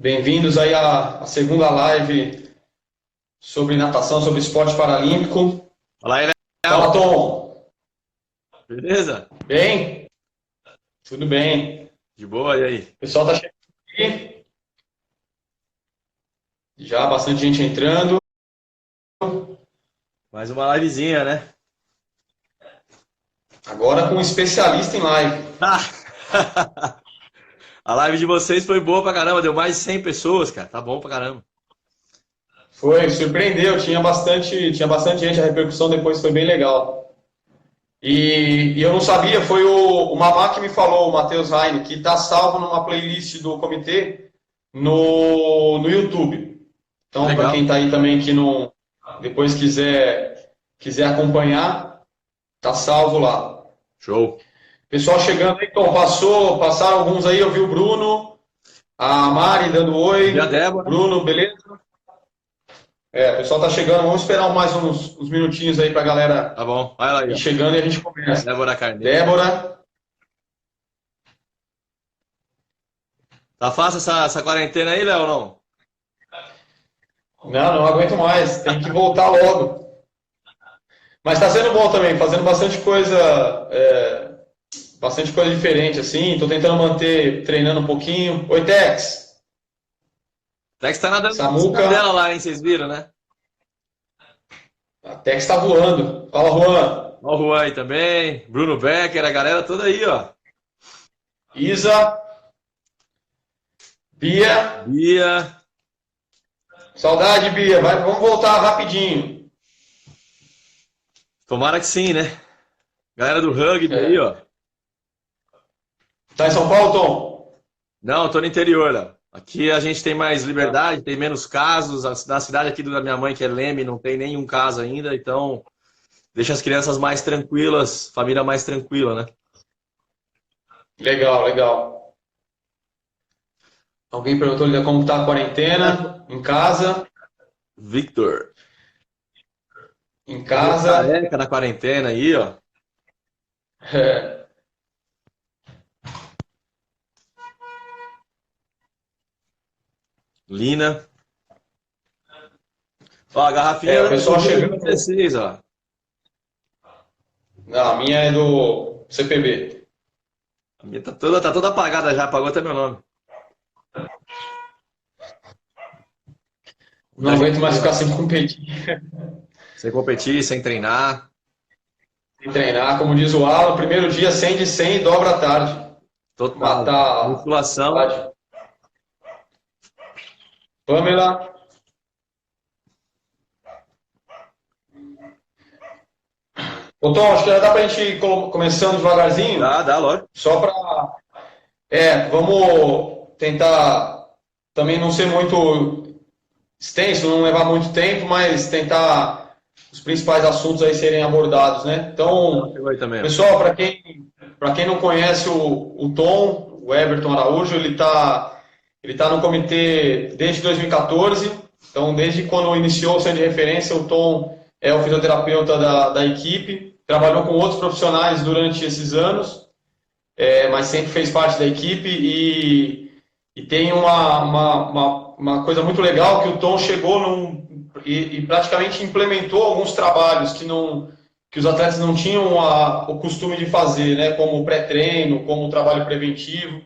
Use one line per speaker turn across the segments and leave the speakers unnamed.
Bem-vindos aí à segunda live sobre natação, sobre esporte paralímpico.
Fala aí,
Fala,
Léo.
Tom.
Beleza?
Bem? Tudo bem.
De boa, e aí?
O pessoal tá chegando aqui. Já bastante gente entrando.
Mais uma livezinha, né?
Agora com um especialista em live.
A live de vocês foi boa pra caramba, deu mais de 100 pessoas, cara. Tá bom pra caramba.
Foi, surpreendeu. Tinha bastante gente. A repercussão depois foi bem legal. E eu não sabia, foi o Mamá que me falou, o Matheus Heine, que está salvo numa playlist do comitê no YouTube. Então, para quem
Legal.
está aí também que não depois quiser acompanhar, tá salvo lá.
Show.
Pessoal chegando aí, então passaram alguns aí, eu vi o Bruno, a Mari dando
E a
oi.
Débora?
Bruno, beleza? O pessoal tá chegando, vamos esperar mais uns minutinhos aí pra galera
Tá bom. Vai lá aí,
ir
ó.
chegando e a gente começa.
Débora Carneiro.
Débora,
Tá fácil essa quarentena aí, Léo, ou não?
não aguento mais, tem que voltar logo. Mas tá sendo bom também, fazendo bastante coisa diferente assim, tô tentando manter, treinando um pouquinho. Oi, Tex,
Tex tá nadando na piscina
Samuca,
dela lá, hein? Vocês viram, né?
a Tex tá voando. Fala, Juan.
Ó o Juan aí também. Bruno Becker, a galera toda aí, ó.
Isa, Bia,
Bia.
saudade, Bia, vamos voltar rapidinho.
Tomara que sim, né? Galera do rugby aí, ó.
Tá em São Paulo, Tom?
Não, tô no interior, Léo. Aqui a gente tem mais liberdade, tem menos casos. Na cidade aqui da minha mãe, que é Leme, não tem nenhum caso ainda, então deixa as crianças mais tranquilas, família mais tranquila, né?
Legal, legal. Alguém perguntou ali como tá a quarentena, em casa,
Victor.
em
Meu
casa.
careca na quarentena aí, ó.
É,
Lina. Ó, a garrafinha
o
é
pessoal chegando.
2016, ó.
Não, a minha é do CPB.
A minha tá toda apagada já, apagou até meu nome.
Não
Muita
aguento
gente
mais
aí,
ficar
ó.
sem competir,
Sem competir, sem treinar.
sem treinar. Como diz o Alan, primeiro dia 100 de 100 e dobra à tarde.
Total.
Matar a
Musculação.
vontade. Pamela, ô Tom, acho que já dá pra gente ir começando devagarzinho,
Dá, lógico.
só para vamos tentar também não ser muito extenso, não levar muito tempo, mas tentar os principais assuntos aí serem abordados, né? Então,
Chegou aí também, ó.
pessoal, para quem não conhece o Tom, o Everton Araújo, ele tá no comitê desde 2014, então desde quando iniciou o Centro de Referência, o Tom é o fisioterapeuta da equipe, trabalhou com outros profissionais durante esses anos, mas sempre fez parte da equipe e tem uma coisa muito legal que o Tom chegou e praticamente implementou alguns trabalhos que os atletas não tinham o costume de fazer, né? Como o pré-treino, como o trabalho preventivo.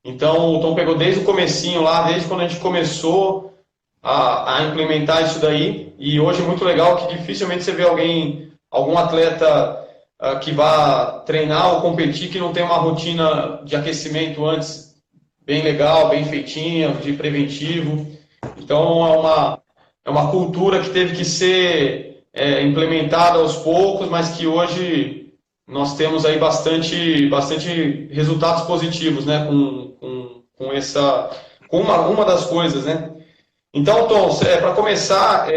Então o Tom pegou desde o comecinho lá, desde quando a gente começou a implementar isso daí, e hoje é muito legal que dificilmente você vê algum atleta que vá treinar ou competir que não tem uma rotina de aquecimento antes bem legal, bem feitinha, de preventivo. Então é uma cultura que teve que ser implementada aos poucos, mas que hoje nós temos aí bastante resultados positivos, né, com uma das coisas, né? Então, Tom, para começar,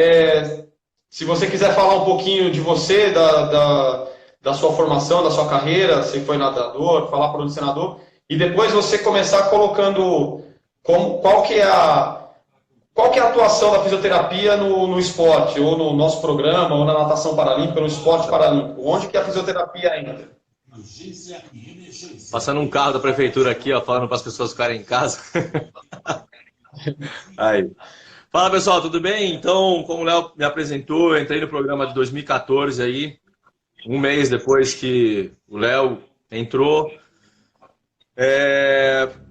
se você quiser falar um pouquinho de você, da sua formação, da sua carreira, você foi nadador, falar para o senador, e depois você começar colocando qual que é a atuação da fisioterapia no esporte, ou no nosso programa, ou na natação paralímpica, no esporte paralímpico. Onde que a fisioterapia entra?
Passando um carro da prefeitura aqui, ó, falando para as pessoas ficarem em casa. Aí. Fala pessoal, tudo bem? Então, como o Léo me apresentou, eu entrei no programa de 2014 aí, um mês depois que o Léo entrou.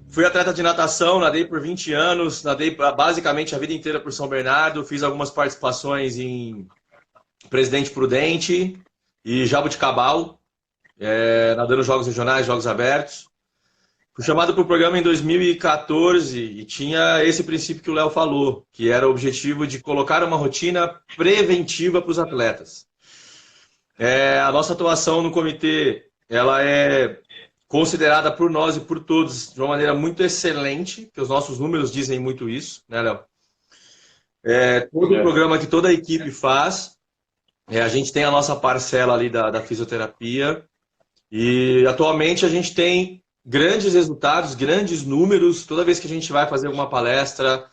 Fui atleta de natação, nadei por 20 anos, nadei basicamente a vida inteira por São Bernardo, fiz algumas participações em Presidente Prudente e Jabuticabal, nadando jogos regionais, jogos abertos. Fui chamado para o programa em 2014 e tinha esse princípio que o Léo falou, que era o objetivo de colocar uma rotina preventiva para os atletas. A nossa atuação no comitê, ela é considerada por nós e por todos de uma maneira muito excelente, que os nossos números dizem muito isso, né, Léo? Todo o programa que toda a equipe faz, a gente tem a nossa parcela ali da fisioterapia e atualmente a gente tem grandes resultados, grandes números, toda vez que a gente vai fazer alguma palestra,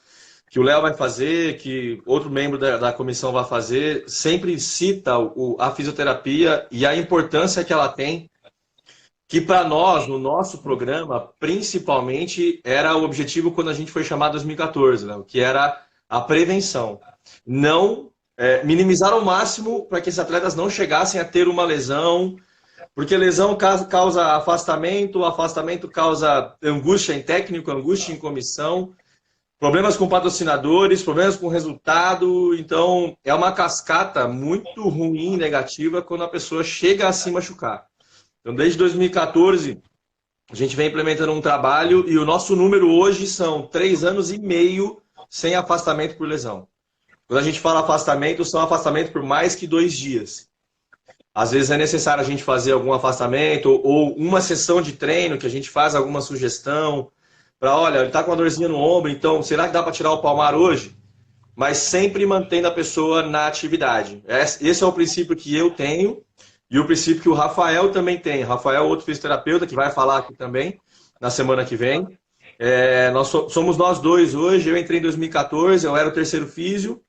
que o Léo vai fazer, que outro membro da comissão vai fazer, sempre cita a fisioterapia e a importância que ela tem, que para nós, no nosso programa, principalmente, era o objetivo quando a gente foi chamado em 2014, Léo, que era a prevenção. Não minimizar ao máximo para que esses atletas não chegassem a ter uma lesão, porque lesão causa afastamento, afastamento causa angústia em técnico, angústia em comissão, problemas com patrocinadores, problemas com resultado. Então, é uma cascata muito ruim e negativa quando a pessoa chega a se machucar. Então, desde 2014, a gente vem implementando um trabalho e o nosso número hoje são 3 anos e meio sem afastamento por lesão. Quando a gente fala afastamento, são afastamento por mais que 2 dias. Às vezes é necessário a gente fazer algum afastamento ou uma sessão de treino que a gente faz alguma sugestão para, olha, ele está com uma dorzinha no ombro, então será que dá para tirar o palmar hoje? Mas sempre mantendo a pessoa na atividade. Esse é o princípio que eu tenho e o princípio que o Rafael também tem. Rafael é outro fisioterapeuta que vai falar aqui também na semana que vem. Somos nós dois hoje. Eu entrei em 2014, eu era o terceiro físio.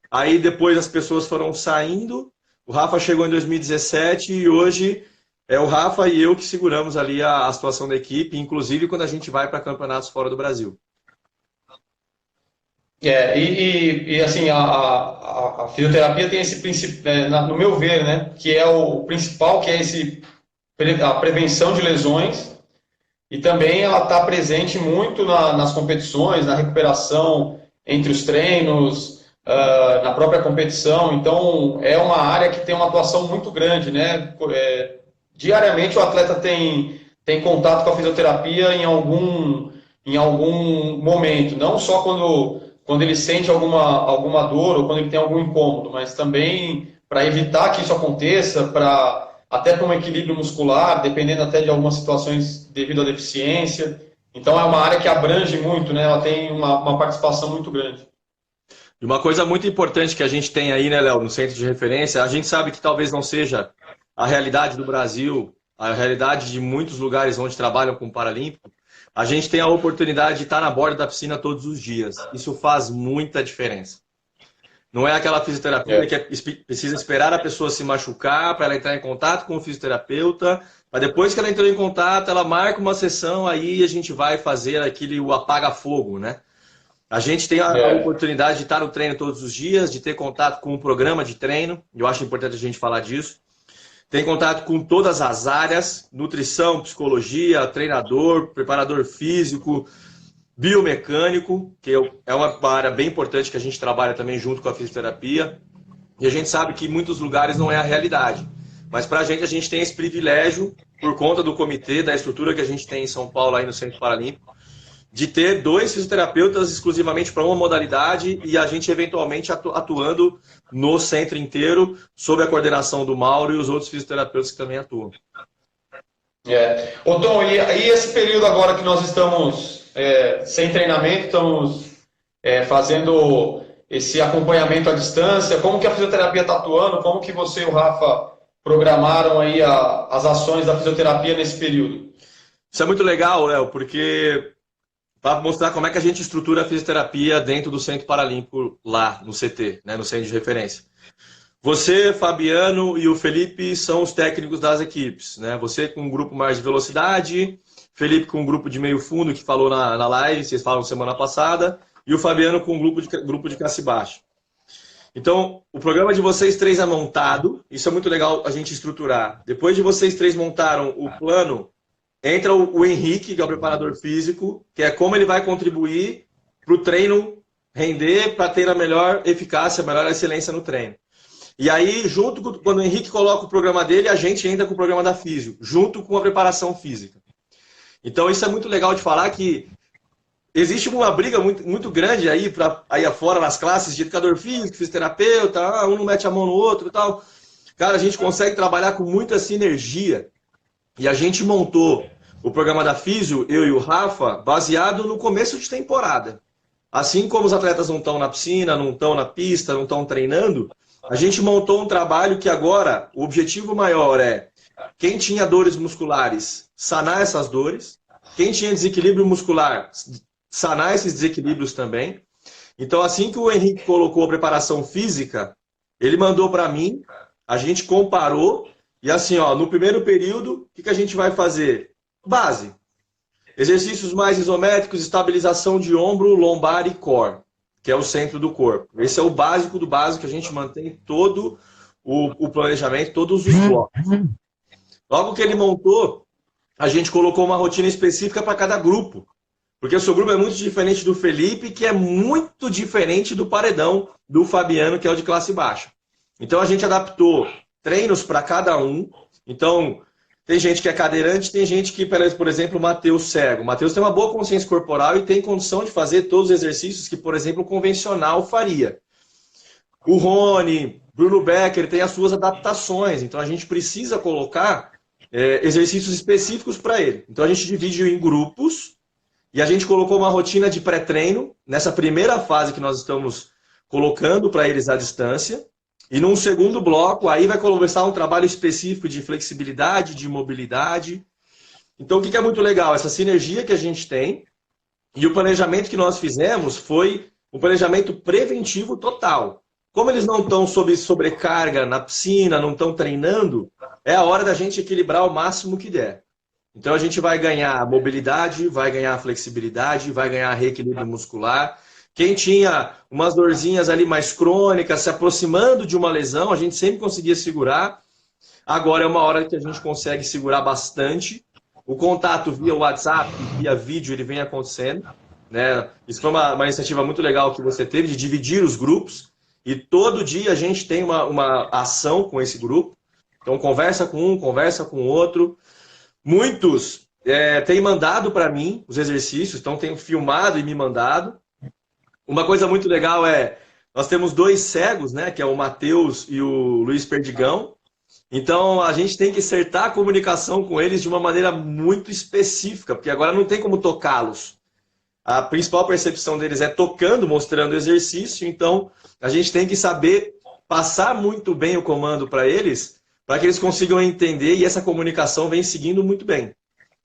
Aí depois as pessoas foram saindo. O Rafa chegou em 2017 e hoje é o Rafa e eu que seguramos ali a situação da equipe, inclusive quando a gente vai para campeonatos fora do Brasil.
Assim, a fisioterapia tem esse princípio, no meu ver, né, que é o principal, que é a prevenção de lesões, e também ela está presente muito nas competições, na recuperação entre os treinos, na própria competição. Então, é uma área que tem uma atuação muito grande, né? Diariamente o atleta tem contato com a fisioterapia em algum momento, não só quando ele sente alguma dor ou quando ele tem algum incômodo, mas também para evitar que isso aconteça, até para um equilíbrio muscular, dependendo até de algumas situações devido à deficiência. Então é uma área que abrange muito, né? Ela tem uma participação muito grande.
E uma coisa muito importante que a gente tem aí, né, Léo, no centro de referência, a gente sabe que talvez não seja a realidade do Brasil, a realidade de muitos lugares onde trabalham com o Paralímpico. A gente tem a oportunidade de estar na borda da piscina todos os dias. Isso faz muita diferença. Não é aquela fisioterapia que precisa esperar a pessoa se machucar para ela entrar em contato com o fisioterapeuta, para depois que ela entrou em contato, ela marca uma sessão, aí a gente vai fazer o apaga-fogo, né? A gente tem a oportunidade de estar no treino todos os dias, de ter contato com o programa de treino, eu acho importante a gente falar disso. Tem contato com todas as áreas, nutrição, psicologia, treinador, preparador físico, biomecânico, que é uma área bem importante que a gente trabalha também junto com a fisioterapia. E a gente sabe que em muitos lugares não é a realidade. Mas para a gente tem esse privilégio, por conta do comitê, da estrutura que a gente tem em São Paulo, aí no Centro Paralímpico, de ter 2 fisioterapeutas exclusivamente para uma modalidade e a gente eventualmente atuando no centro inteiro, sob a coordenação do Mauro e os outros fisioterapeutas que também atuam.
Ô Tom, e esse período agora que nós estamos sem treinamento, estamos fazendo esse acompanhamento à distância, como que a fisioterapia está atuando, como que você e o Rafa programaram aí as ações da fisioterapia nesse período?
Isso é muito legal, Léo, porque para mostrar como é que a gente estrutura a fisioterapia dentro do Centro Paralímpico lá no CT, né, no Centro de Referência. Você, Fabiano e o Felipe são os técnicos das equipes, né? Você com um grupo mais de velocidade, Felipe com um grupo de meio fundo que falou na live, vocês falaram semana passada, e o Fabiano com grupo de classe baixa. Então, o programa de vocês três é montado, isso é muito legal a gente estruturar. Depois de vocês três montaram o plano, entra o Henrique, que é o preparador físico, que é como ele vai contribuir para o treino render, para ter a melhor eficácia, a melhor excelência no treino. E aí, quando o Henrique coloca o programa dele, a gente entra com o programa da físio, junto com a preparação física. Então, isso é muito legal de falar que existe uma briga muito grande aí afora nas classes de educador físico, fisioterapeuta, um não mete a mão no outro e tal. Cara, a gente consegue trabalhar com muita sinergia. E a gente montou o programa da físio, eu e o Rafa, baseado no começo de temporada. Assim como os atletas não estão na piscina, não estão na pista, não estão treinando, a gente montou um trabalho que agora o objetivo maior é quem tinha dores musculares, sanar essas dores. Quem tinha desequilíbrio muscular, sanar esses desequilíbrios também. Então, assim que o Henrique colocou a preparação física, ele mandou para mim, a gente comparou, e assim, ó, no primeiro período, o que a gente vai fazer? Base. Exercícios mais isométricos, estabilização de ombro, lombar e core, que é o centro do corpo. Esse é o básico do básico que a gente mantém todo o planejamento, todos os blocos. Logo que ele montou, a gente colocou uma rotina específica para cada grupo. Porque o seu grupo é muito diferente do Felipe, que é muito diferente do paredão do Fabiano, que é o de classe baixa. Então a gente adaptou treinos para cada um. Então, tem gente que é cadeirante, tem gente que, por exemplo, o Matheus cego. O Matheus tem uma boa consciência corporal e tem condição de fazer todos os exercícios que, por exemplo, o convencional faria. O Rony, Bruno Becker, tem as suas adaptações. Então a gente precisa colocar exercícios específicos para ele. Então a gente divide em grupos. E a gente colocou uma rotina de pré-treino nessa primeira fase que nós estamos colocando para eles à distância. E num segundo bloco, aí vai começar um trabalho específico de flexibilidade, de mobilidade. Então, o que é muito legal? Essa sinergia que a gente tem e o planejamento que nós fizemos foi um planejamento preventivo total. Como eles não estão sob sobrecarga na piscina, não estão treinando, é a hora da gente equilibrar o máximo que der. Então a gente vai ganhar mobilidade, vai ganhar flexibilidade, vai ganhar reequilíbrio muscular. Quem tinha umas dorzinhas ali mais crônicas, se aproximando de uma lesão, a gente sempre conseguia segurar. Agora é uma hora que a gente consegue segurar bastante. O contato via WhatsApp, via vídeo, ele vem acontecendo, né? Isso foi uma iniciativa muito legal que você teve, de dividir os grupos. E todo dia a gente tem uma ação com esse grupo. Então conversa com um, conversa com o outro. Muitos têm mandado para mim os exercícios, então tenho filmado e me mandado. Uma coisa muito legal nós temos 2 cegos, né, que é o Matheus e o Luiz Perdigão. Então a gente tem que acertar a comunicação com eles de uma maneira muito específica, porque agora não tem como tocá-los. A principal percepção deles é tocando, mostrando o exercício, então a gente tem que saber passar muito bem o comando para eles, para que eles consigam entender, e essa comunicação vem seguindo muito bem.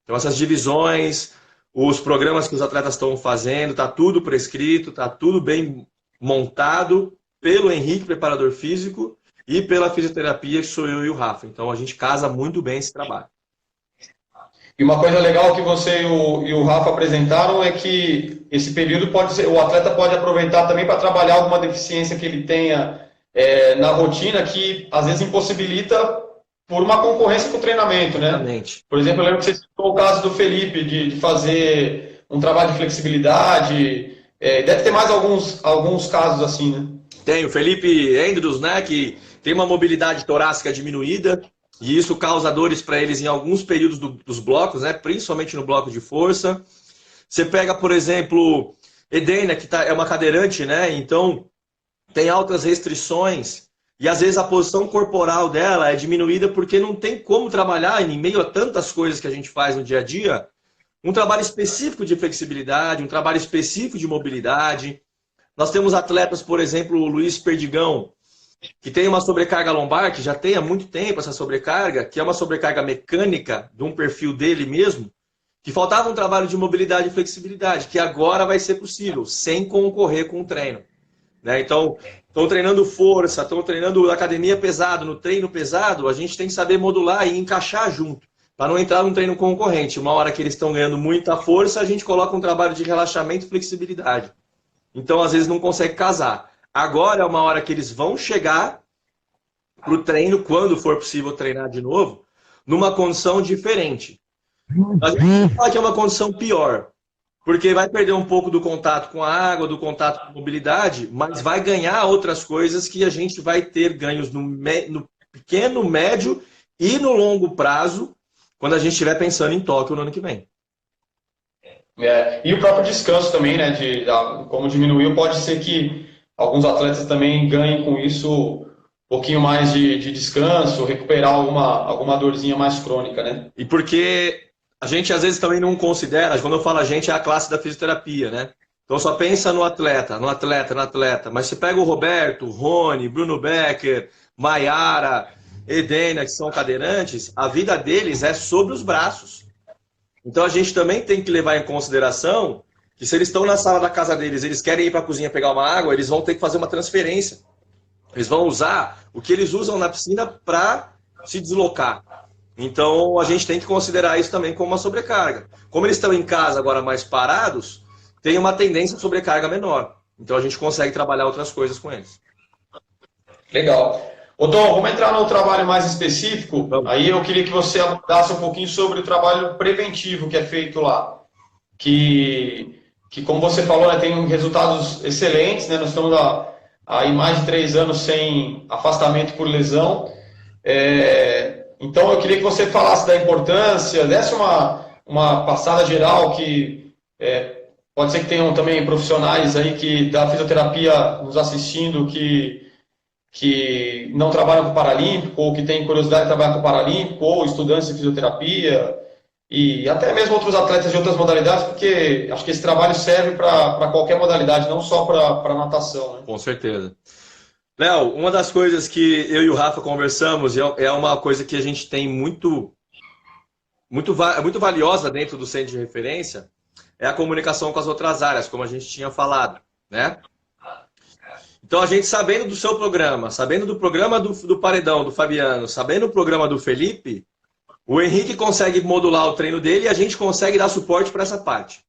Então essas divisões, os programas que os atletas estão fazendo, está tudo prescrito, está tudo bem montado pelo Henrique, preparador físico, e pela fisioterapia, que sou eu e o Rafa. Então a gente casa muito bem esse trabalho.
E uma coisa legal que você e o Rafa apresentaram é que esse período o atleta pode aproveitar também para trabalhar alguma deficiência que ele tenha na rotina, que às vezes impossibilita por uma concorrência com o treinamento, né?
Exatamente.
Por exemplo, eu lembro que você citou o caso do Felipe, de fazer um trabalho de flexibilidade. Deve ter mais alguns casos assim, né?
Tem o Felipe Andrews, né, que tem uma mobilidade torácica diminuída, e isso causa dores para eles em alguns períodos dos blocos, né, principalmente no bloco de força. Você pega, por exemplo, Edena, que é uma cadeirante, né, então tem altas restrições, e às vezes a posição corporal dela é diminuída porque não tem como trabalhar, em meio a tantas coisas que a gente faz no dia a dia, um trabalho específico de flexibilidade, um trabalho específico de mobilidade. Nós temos atletas, por exemplo, o Luiz Perdigão, que tem uma sobrecarga lombar, que já tem há muito tempo essa sobrecarga, que é uma sobrecarga mecânica de um perfil dele mesmo, que faltava um trabalho de mobilidade e flexibilidade, que agora vai ser possível, sem concorrer com o treino. Né? Então, estão treinando força, estão treinando academia pesado, no treino pesado, a gente tem que saber modular e encaixar junto, para não entrar num treino concorrente. Uma hora que eles estão ganhando muita força, a gente coloca um trabalho de relaxamento e flexibilidade. então às vezes não consegue casar. Agora é uma hora que eles vão chegar para o treino, quando for possível treinar de novo, numa condição diferente. A gente não fala que é uma condição pior, porque vai perder um pouco do contato com a água, do contato com a mobilidade, mas vai ganhar outras coisas que a gente vai ter ganhos no pequeno, médio e no longo prazo, quando a gente estiver pensando em Tóquio no ano que vem.
E o próprio descanso também, né? Como diminuiu, pode ser que alguns atletas também ganhem com isso um pouquinho mais de descanso, recuperar alguma dorzinha mais crônica, né?
E porque a gente às vezes também não considera, quando eu falo a gente, é a classe da fisioterapia, né? Então só pensa no atleta, no atleta, no atleta. Mas você pega o Roberto, Rony, Bruno Becker, Maiara, Edenia, que são cadeirantes, a vida deles é sobre os braços. Então a gente também tem que levar em consideração que se eles estão na sala da casa deles, eles querem ir para a cozinha pegar uma água, eles vão ter que fazer uma transferência. Eles vão usar o que eles usam na piscina para se deslocar. Então a gente tem que considerar isso também como uma sobrecarga. Como eles estão em casa agora mais parados, tem uma tendência de sobrecarga menor. Então a gente consegue trabalhar outras coisas com eles.
Legal. Ô Tom, vamos entrar no trabalho mais específico. Aí eu queria que você abordasse um pouquinho sobre o trabalho preventivo que é feito lá. Que como você falou, né, tem resultados excelentes, né? Nós estamos há mais de 3 anos sem afastamento por lesão. Então eu queria que você falasse da importância, desse uma passada geral, que pode ser que tenham também profissionais aí da fisioterapia nos assistindo que não trabalham com o Paralímpico, ou que têm curiosidade de trabalhar com o Paralímpico, ou estudantes de fisioterapia, e até mesmo outros atletas de outras modalidades, porque acho que esse trabalho serve para qualquer modalidade, não só para natação, né?
Com certeza. Léo, uma das coisas que eu e o Rafa conversamos, é uma coisa que a gente tem muito valiosa dentro do centro de referência, é a comunicação com as outras áreas, como a gente tinha falado, né? Então, a gente sabendo do seu programa, sabendo do programa do Paredão, do Fabiano, sabendo do programa do Felipe, o Henrique consegue modular o treino dele e a gente consegue dar suporte para essa parte.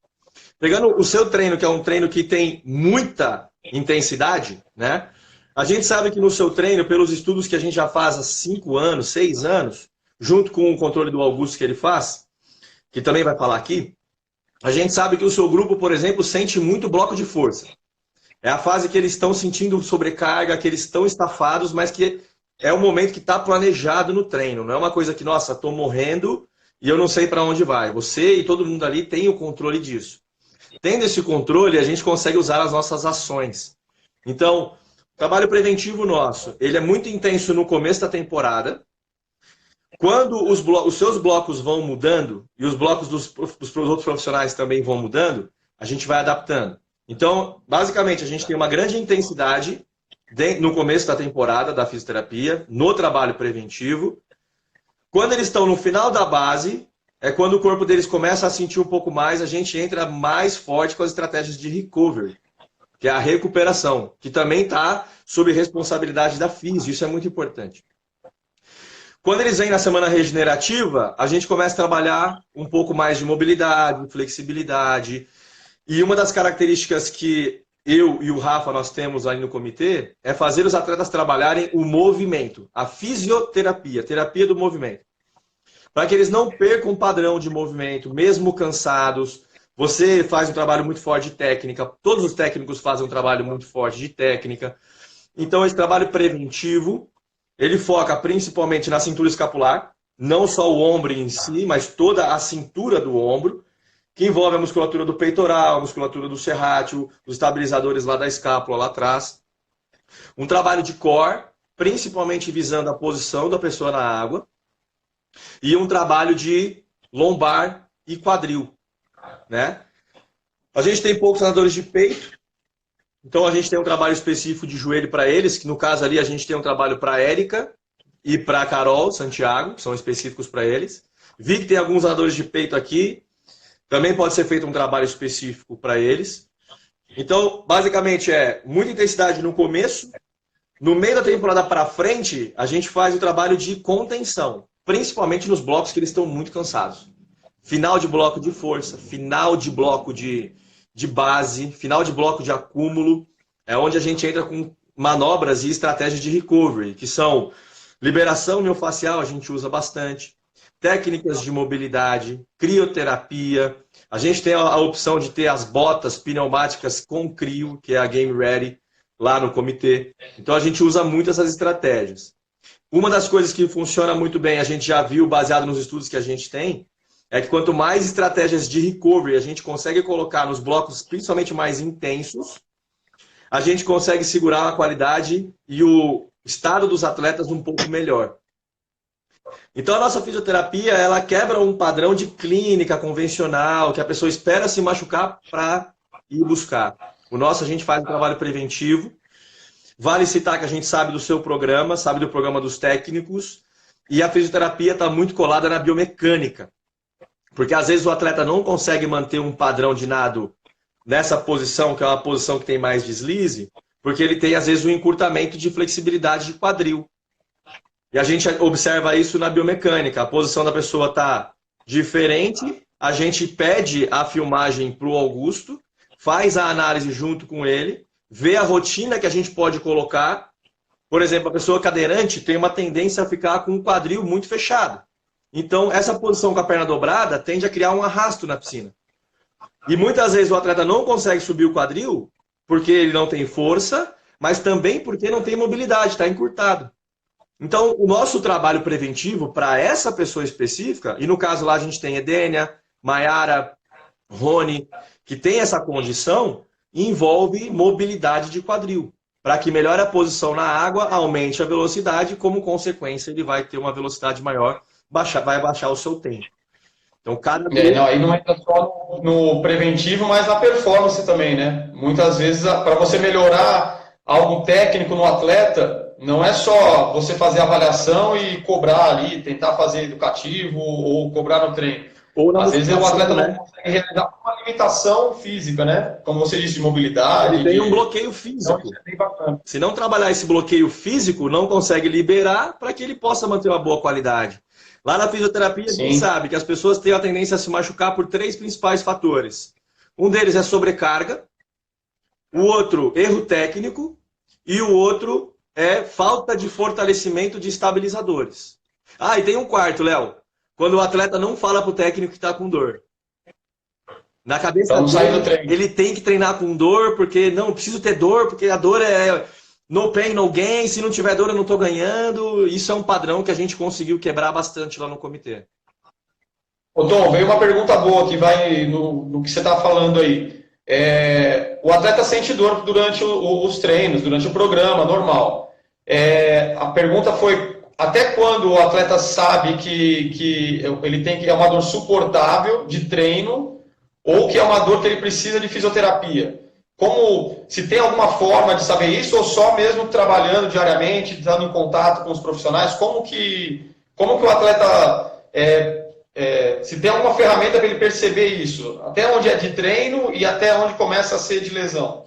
Pegando o seu treino, que é um treino que tem muita intensidade, né? A gente sabe que no seu treino, pelos estudos que a gente já faz há 5 anos, 6 anos, junto com o controle do Augusto que ele faz, que também vai falar aqui, a gente sabe que o seu grupo, por exemplo, sente muito bloco de força. É a fase que eles estão sentindo sobrecarga, que eles estão estafados, mas que é o momento que está planejado no treino. Não é uma coisa que, nossa, estou morrendo e eu não sei para onde vai. Você e todo mundo ali tem o controle disso. Tendo esse controle, a gente consegue usar as nossas ações. Então, o trabalho preventivo nosso, ele é muito intenso no começo da temporada. Quando os seus blocos vão mudando, e os blocos dos outros profissionais também vão mudando, a gente vai adaptando. Então, basicamente, a gente tem uma grande intensidade no começo da temporada da fisioterapia, no trabalho preventivo. Quando eles estão no final da base, é quando o corpo deles começa a sentir um pouco mais, a gente entra mais forte com as estratégias de recovery, que é a recuperação, que também está sob responsabilidade da fisio, isso é muito importante. Quando eles vêm na semana regenerativa, a gente começa a trabalhar um pouco mais de mobilidade, flexibilidade. E uma das características que eu e o Rafa nós temos aí no comitê é fazer os atletas trabalharem o movimento, a fisioterapia, terapia do movimento. Para que eles não percam o padrão de movimento, mesmo cansados. Você faz um trabalho muito forte de técnica, todos os técnicos fazem um trabalho muito forte de técnica. Então esse trabalho preventivo, ele foca principalmente na cintura escapular, não só o ombro em si, mas toda a cintura do ombro, que envolve a musculatura do peitoral, a musculatura do serrátil, os estabilizadores lá da escápula, lá atrás. Um trabalho de core, principalmente visando a posição da pessoa na água. E um trabalho de lombar e quadril, né? A gente tem poucos nadadores de peito, então a gente tem um trabalho específico de joelho para eles, que no caso ali a gente tem um trabalho para a Érica e para a Carol Santiago, que são específicos para eles. Vi que tem alguns nadadores de peito aqui, também pode ser feito um trabalho específico para eles. Então, basicamente, é muita intensidade no começo. No meio da temporada para frente, a gente faz o trabalho de contenção, principalmente nos blocos que eles estão muito cansados. Final de bloco de força, final de bloco de de base, final de bloco de acúmulo, é onde a gente entra com manobras e estratégias de recovery, que são liberação miofascial, a gente usa bastante, técnicas de mobilidade, crioterapia. A gente tem a opção de ter as botas pneumáticas com crio, que é a Game Ready, lá no comitê. Então a gente usa muito essas estratégias. Uma das coisas que funciona muito bem, a gente já viu baseado nos estudos que a gente tem, é que quanto mais estratégias de recovery a gente consegue colocar nos blocos, principalmente mais intensos, a gente consegue segurar a qualidade e o estado dos atletas um pouco melhor. Então a nossa fisioterapia, ela quebra um padrão de clínica convencional, que a pessoa espera se machucar para ir buscar. O nosso, a gente faz um trabalho preventivo. Vale citar que a gente sabe do seu programa, sabe do programa dos técnicos, e a fisioterapia está muito colada na biomecânica. Porque às vezes o atleta não consegue manter um padrão de nado nessa posição, que é uma posição que tem mais deslize, porque ele tem às vezes um encurtamento de flexibilidade de quadril. E a gente observa isso na biomecânica. A posição da pessoa está diferente, a gente pede a filmagem para o Augusto, faz a análise junto com ele, vê a rotina que a gente pode colocar. Por exemplo, a pessoa cadeirante tem uma tendência a ficar com o quadril muito fechado. Então, essa posição com a perna dobrada tende a criar um arrasto na piscina. E muitas vezes o atleta não consegue subir o quadril porque ele não tem força, mas também porque não tem mobilidade, está encurtado. Então, o nosso trabalho preventivo para essa pessoa específica, e no caso lá a gente tem Edênia, Maiara, Rony, que tem essa condição, envolve mobilidade de quadril. Para que melhore a posição na água, aumente a velocidade, como consequência ele vai ter uma velocidade maior, vai baixar o seu tempo. Então,
aí não entra só no preventivo, mas na performance também, né? Muitas vezes, para você melhorar algo técnico no atleta, não é só você fazer avaliação e cobrar ali, tentar fazer educativo ou cobrar no treino. Às vezes o atleta não consegue realizar uma limitação física, né? Como você disse, de mobilidade.
Ele tem um bloqueio físico.
Então,
se não trabalhar esse bloqueio físico, não consegue liberar para que ele possa manter uma boa qualidade. Lá na fisioterapia, a gente sabe que as pessoas têm a tendência a se machucar por 3 principais fatores. Um deles é sobrecarga, o outro, erro técnico, e o outro é falta de fortalecimento de estabilizadores. Ah, e tem um quarto, Léo. Quando o atleta não fala para o técnico que está com dor. Na cabeça dele, ele tem que treinar com dor, porque não, preciso ter dor, porque a dor é no pain, no gain, se não tiver dor eu não estou ganhando. Isso é um padrão que a gente conseguiu quebrar bastante lá no comitê.
Ô Tom, veio uma pergunta boa que vai no que você está falando aí. O atleta sente dor durante os treinos, durante o programa, normal. A pergunta foi, até quando o atleta sabe que ele tem que é uma dor suportável de treino ou que é uma dor que ele precisa de fisioterapia? Se tem alguma forma de saber isso ou só mesmo trabalhando diariamente, estando em contato com os profissionais? Como que o atleta... se tem alguma ferramenta para ele perceber isso? Até onde é de treino e até onde começa a ser de lesão?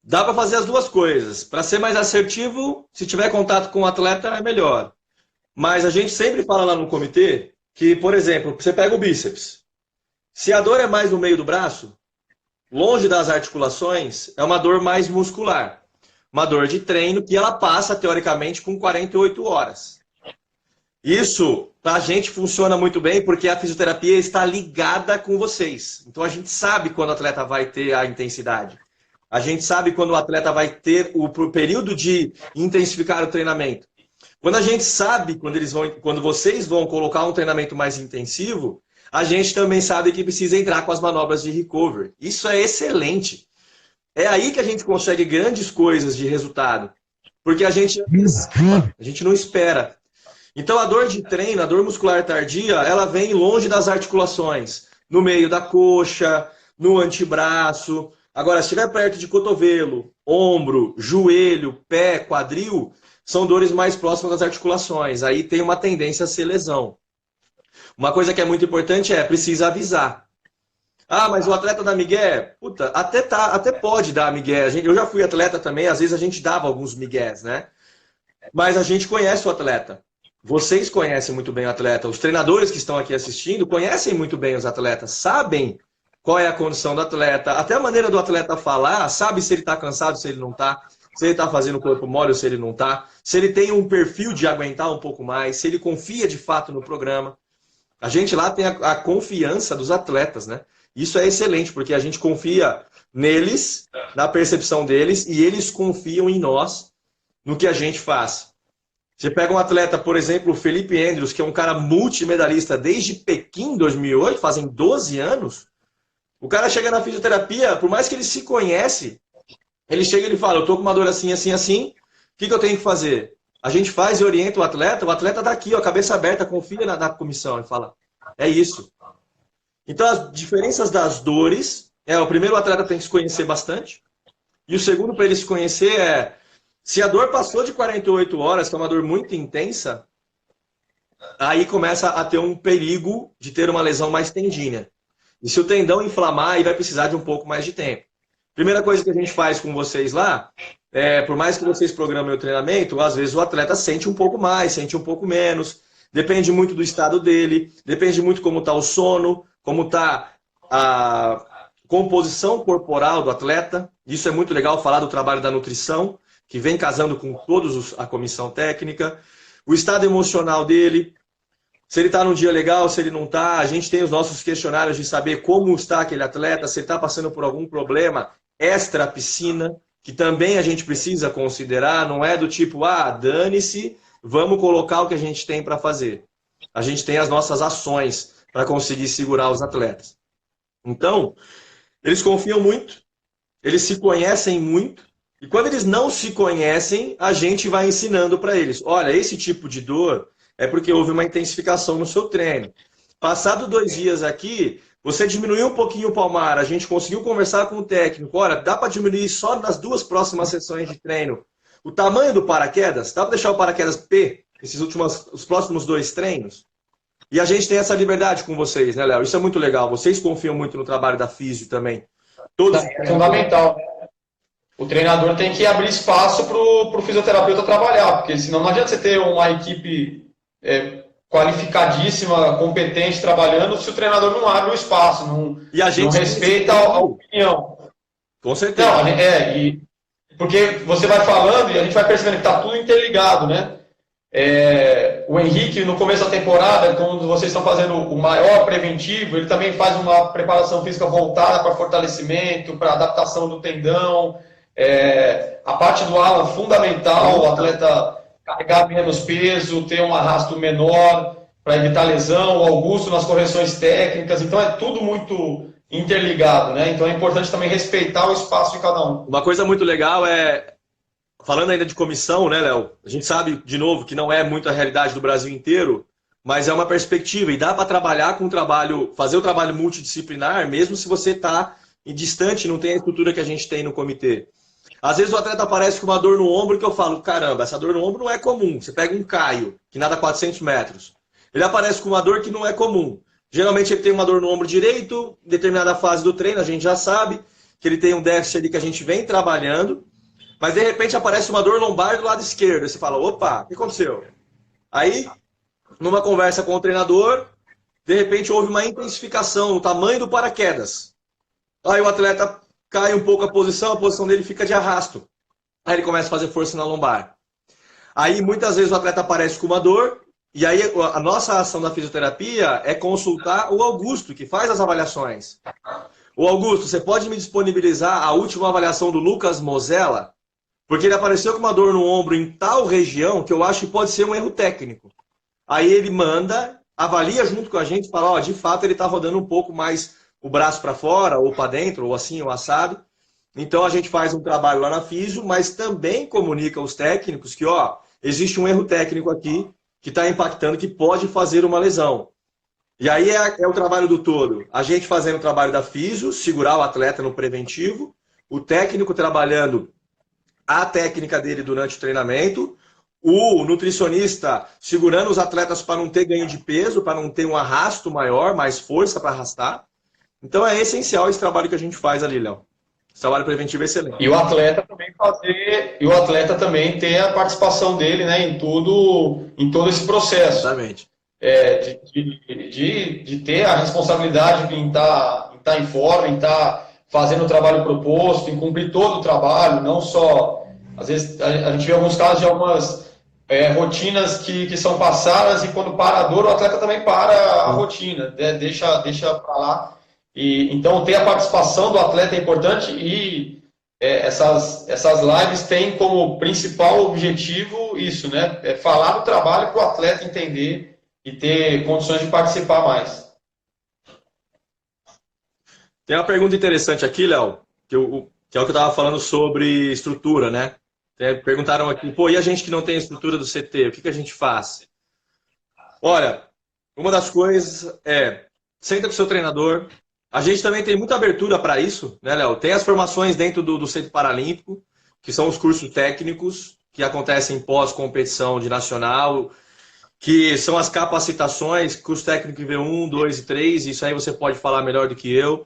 Dá para fazer as duas coisas. Para ser mais assertivo, se tiver contato com o atleta, é melhor. Mas a gente sempre fala lá no comitê que, por exemplo, você pega o bíceps. Se a dor é mais no meio do braço, longe das articulações, é uma dor mais muscular. Uma dor de treino que ela passa, teoricamente, com 48 horas. Isso, para a gente, funciona muito bem porque a fisioterapia está ligada com vocês. Então, a gente sabe quando o atleta vai ter a intensidade. A gente sabe quando o atleta vai ter o período de intensificar o treinamento. Quando a gente sabe, quando vocês vão colocar um treinamento mais intensivo, a gente também sabe que precisa entrar com as manobras de recovery. Isso é excelente. É aí que a gente consegue grandes coisas de resultado. Porque a gente não espera. Então a dor de treino, a dor muscular tardia, ela vem longe das articulações. No meio da coxa, no antebraço. Agora, se estiver perto de cotovelo, ombro, joelho, pé, quadril, são dores mais próximas das articulações. Aí tem uma tendência a ser lesão. Uma coisa que é muito importante precisa avisar. Ah, mas o atleta dá migué? Puta, até pode dar migué. Eu já fui atleta também, às vezes a gente dava alguns migués, né? Mas a gente conhece o atleta. Vocês conhecem muito bem o atleta. Os treinadores que estão aqui assistindo conhecem muito bem os atletas, sabem qual é a condição do atleta, até a maneira do atleta falar, sabe se ele está cansado, se ele não está, se ele está fazendo corpo mole ou se ele não está, se ele tem um perfil de aguentar um pouco mais, se ele confia de fato no programa. A gente lá tem a confiança dos atletas, né? Isso é excelente, porque a gente confia neles, na percepção deles, e eles confiam em nós, no que a gente faz. Você pega um atleta, por exemplo, o Felipe Andrews, que é um cara multimedalista desde Pequim, 2008, fazem 12 anos. O cara chega na fisioterapia, por mais que ele se conhece, ele chega e ele fala, eu tô com uma dor assim, assim, assim, o que eu tenho que fazer? A gente faz e orienta o atleta tá aqui, ó, cabeça aberta, confia na comissão. Ele fala, é isso. Então, as diferenças das dores, o primeiro, o atleta tem que se conhecer bastante, e o segundo, para ele se conhecer, se a dor passou de 48 horas, que é uma dor muito intensa, aí começa a ter um perigo de ter uma lesão mais tendínea. E se o tendão inflamar, aí vai precisar de um pouco mais de tempo. Primeira coisa que a gente faz com vocês lá, por mais que vocês programem o treinamento, às vezes o atleta sente um pouco mais, sente um pouco menos. Depende muito do estado dele, depende muito como está o sono, como está a composição corporal do atleta. Isso é muito legal, falar do trabalho da nutrição, que vem casando com todos a comissão técnica. O estado emocional dele, se ele está num dia legal, se ele não está. A gente tem os nossos questionários de saber como está aquele atleta, se ele está passando por algum problema extra piscina, que também a gente precisa considerar, não é do tipo, dane-se, vamos colocar o que a gente tem para fazer. A gente tem as nossas ações para conseguir segurar os atletas. Então, eles confiam muito, eles se conhecem muito, e quando eles não se conhecem, a gente vai ensinando para eles. Olha, esse tipo de dor é porque houve uma intensificação no seu treino. Passado 2 dias aqui, você diminuiu um pouquinho o palmar, a gente conseguiu conversar com o técnico. Olha, dá para diminuir só nas 2 próximas sessões de treino o tamanho do paraquedas? Dá para deixar o paraquedas P, os próximos 2 treinos? E a gente tem essa liberdade com vocês, né, Léo? Isso é muito legal. Vocês confiam muito no trabalho da físio também.
É fundamental. O treinador tem que abrir espaço para o fisioterapeuta trabalhar, porque senão não adianta você ter uma equipe qualificadíssima, competente, trabalhando, se o treinador não abre o espaço, não respeita a opinião.
Com certeza.
Não, porque você vai falando e a gente vai percebendo que está tudo interligado, né? O Henrique, no começo da temporada, quando vocês estão fazendo o maior preventivo, ele também faz uma preparação física voltada para fortalecimento, para adaptação do tendão. A parte do Alan, fundamental, o atleta carregar menos peso, ter um arrasto menor para evitar lesão, o Augusto nas correções técnicas, então é tudo muito interligado, né? Então é importante também respeitar o espaço de cada um.
Uma coisa muito legal falando ainda de comissão, né, Léo? A gente sabe, de novo, que não é muito a realidade do Brasil inteiro, mas é uma perspectiva e dá para trabalhar com fazer o trabalho multidisciplinar, mesmo se você está distante, não tem a estrutura que a gente tem no comitê. Às vezes o atleta aparece com uma dor no ombro que eu falo, caramba, essa dor no ombro não é comum. Você pega um Caio, que nada 400 metros. Ele aparece com uma dor que não é comum. Geralmente ele tem uma dor no ombro direito, em determinada fase do treino, a gente já sabe que ele tem um déficit ali que a gente vem trabalhando, mas de repente aparece uma dor lombar do lado esquerdo. Aí você fala, opa, o que aconteceu? Aí, numa conversa com o treinador, de repente houve uma intensificação no tamanho do paraquedas. Aí o atleta cai um pouco a posição dele fica de arrasto. Aí ele começa a fazer força na lombar. Aí muitas vezes o atleta aparece com uma dor, e aí a nossa ação da fisioterapia é consultar o Augusto, que faz as avaliações. O Augusto, você pode me disponibilizar a última avaliação do Lucas Mosella? Porque ele apareceu com uma dor no ombro em tal região que eu acho que pode ser um erro técnico. Aí ele manda, avalia junto com a gente e fala, de fato ele está rodando um pouco mais o braço para fora, ou para dentro, ou assim, ou assado. Então a gente faz um trabalho lá na físio, mas também comunica aos técnicos que, existe um erro técnico aqui que está impactando, que pode fazer uma lesão. E aí é o trabalho do todo. A gente fazendo o trabalho da físio, segurar o atleta no preventivo, o técnico trabalhando a técnica dele durante o treinamento, o nutricionista segurando os atletas para não ter ganho de peso, para não ter um arrasto maior, mais força para arrastar. Então é essencial esse trabalho que a gente faz ali, Léo. Esse trabalho preventivo é excelente.
E o atleta também ter a participação dele, né, em todo esse processo.
Exatamente.
De ter a responsabilidade em estar tá em forma, em estar fazendo o trabalho proposto, em cumprir todo o trabalho, não só... Às vezes a gente vê alguns casos de algumas rotinas que são passadas e quando para a dor, o atleta também para a rotina, deixa para lá. Então, ter a participação do atleta é importante e essas lives têm como principal objetivo isso, né? É falar do trabalho para o atleta entender e ter condições de participar mais.
Tem uma pergunta interessante aqui, Léo, que é o que eu estava falando sobre estrutura, né? Perguntaram aqui, pô, e a gente que não tem a estrutura do CT, o que a gente faz? Olha, uma das coisas senta com o seu treinador. A gente também tem muita abertura para isso, né, Léo? Tem as formações dentro do Centro Paralímpico, que são os cursos técnicos, que acontecem pós-competição de nacional, que são as capacitações, curso técnico V1, 2 e 3, isso aí você pode falar melhor do que eu.